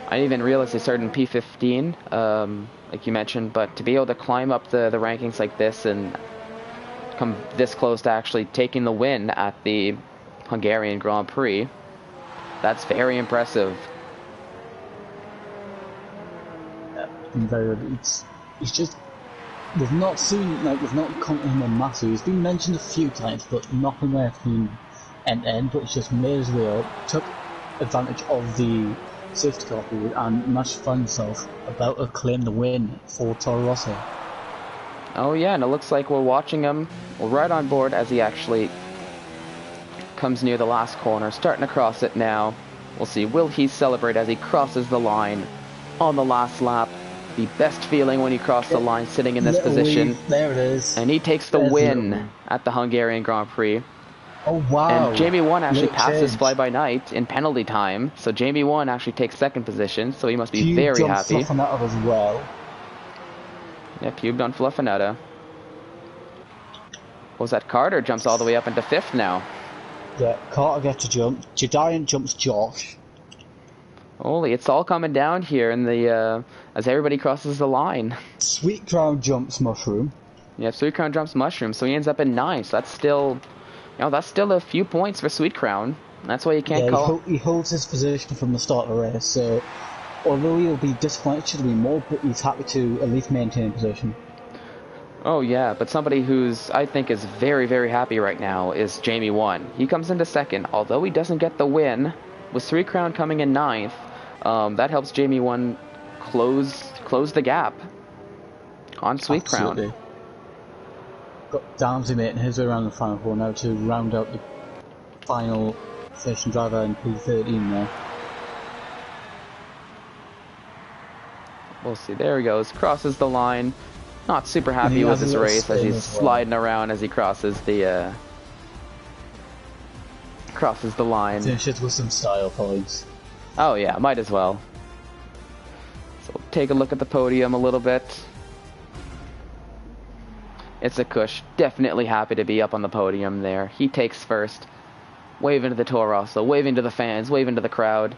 I didn't even realize they started in P15, like you mentioned, but to be able to climb up the rankings like this and come this close to actually taking the win at the Hungarian Grand Prix, that's very impressive. Very good. It's just we've not come to him on massive. He's been mentioned a few times, but nothing where it's been end to end. But he's just made his way up, took advantage of the safety car period, and managed to find himself about to claim the win for Toro Rosso. Oh yeah, and it looks like we're watching him. We're right on board as he actually comes near the last corner, starting to cross it now. We'll see, will he celebrate as he crosses the line on the last lap? The best feeling when you cross the line sitting in this position. There it is. And he takes the win at the Hungarian Grand Prix. Oh wow. And Jamie 1 actually passes Fly-By-Night in penalty time. So Jamie 1 actually takes second position, so he must be very happy. As well. Yeah, pubed on Fluffinetta. What was that? Carter jumps all the way up into 5th now. Yeah, Carter gets a jump. Jedian jumps Josh. Holy, it's all coming down here in the as everybody crosses the line. Sweet Crown jumps Mushroom. Yeah, Sweet Crown jumps Mushroom, so he ends up in 9th. So that's still, that's still a few points for Sweet Crown. That's why you can't call. He holds his position from the start of the race. So although he'll be disappointed, should be more, but he's happy to at least maintain position. Oh yeah, but somebody who's, I think, is very, very happy right now is Jamie 1. He comes into 2nd, although he doesn't get the win. With Sweet Crown coming in 9th, that helps Jamie 1 close the gap on Sweet Crown. Got Damsey making his way around the final four now to round out the final station driver in P13 there. We'll see, there he goes, crosses the line. Not super happy with this race as he's sliding around as he crosses the line. Finishes with some style points. Oh yeah, might as well. So take a look at the podium a little bit. It's a Kush, definitely happy to be up on the podium there. He takes first, waving to the Toro Rosso, waving to the fans, waving to the crowd.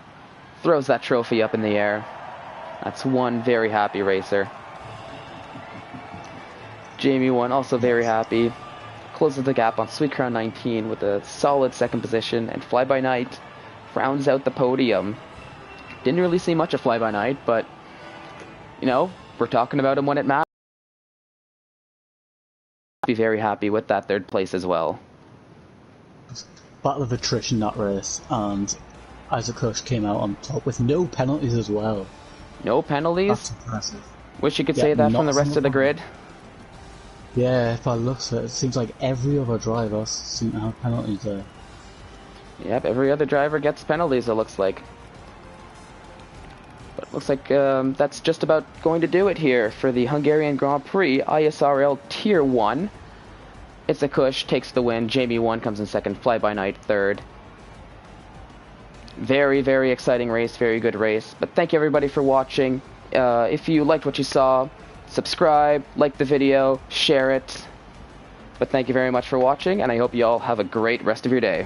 Throws that trophy up in the air. That's one very happy racer. Jamie 1 also very happy. Closes the gap on Sweet Crown 19 with a solid 2nd position, and Fly-By-Night rounds out the podium. Didn't really see much of Fly-By-Night, but, we're talking about him when it matters. Be very happy with that 3rd place as well. Battle of attrition that race, and Isaac Kush came out on top with no penalties as well. No penalties? That's impressive. Wish you could say that from the rest of the grid. Yeah, if I look at it, it seems like every other driver seems to have penalties there. Yep, every other driver gets penalties, it looks like. But it looks like that's just about going to do it here for the Hungarian Grand Prix ISRL Tier 1. It's a Kush, takes the win. Jamie 1 comes in 2nd, Fly-By-Night 3rd. Very, very exciting race, very good race. But thank you everybody for watching. If you liked what you saw, subscribe, like the video, share it. But thank you very much for watching, and I hope you all have a great rest of your day.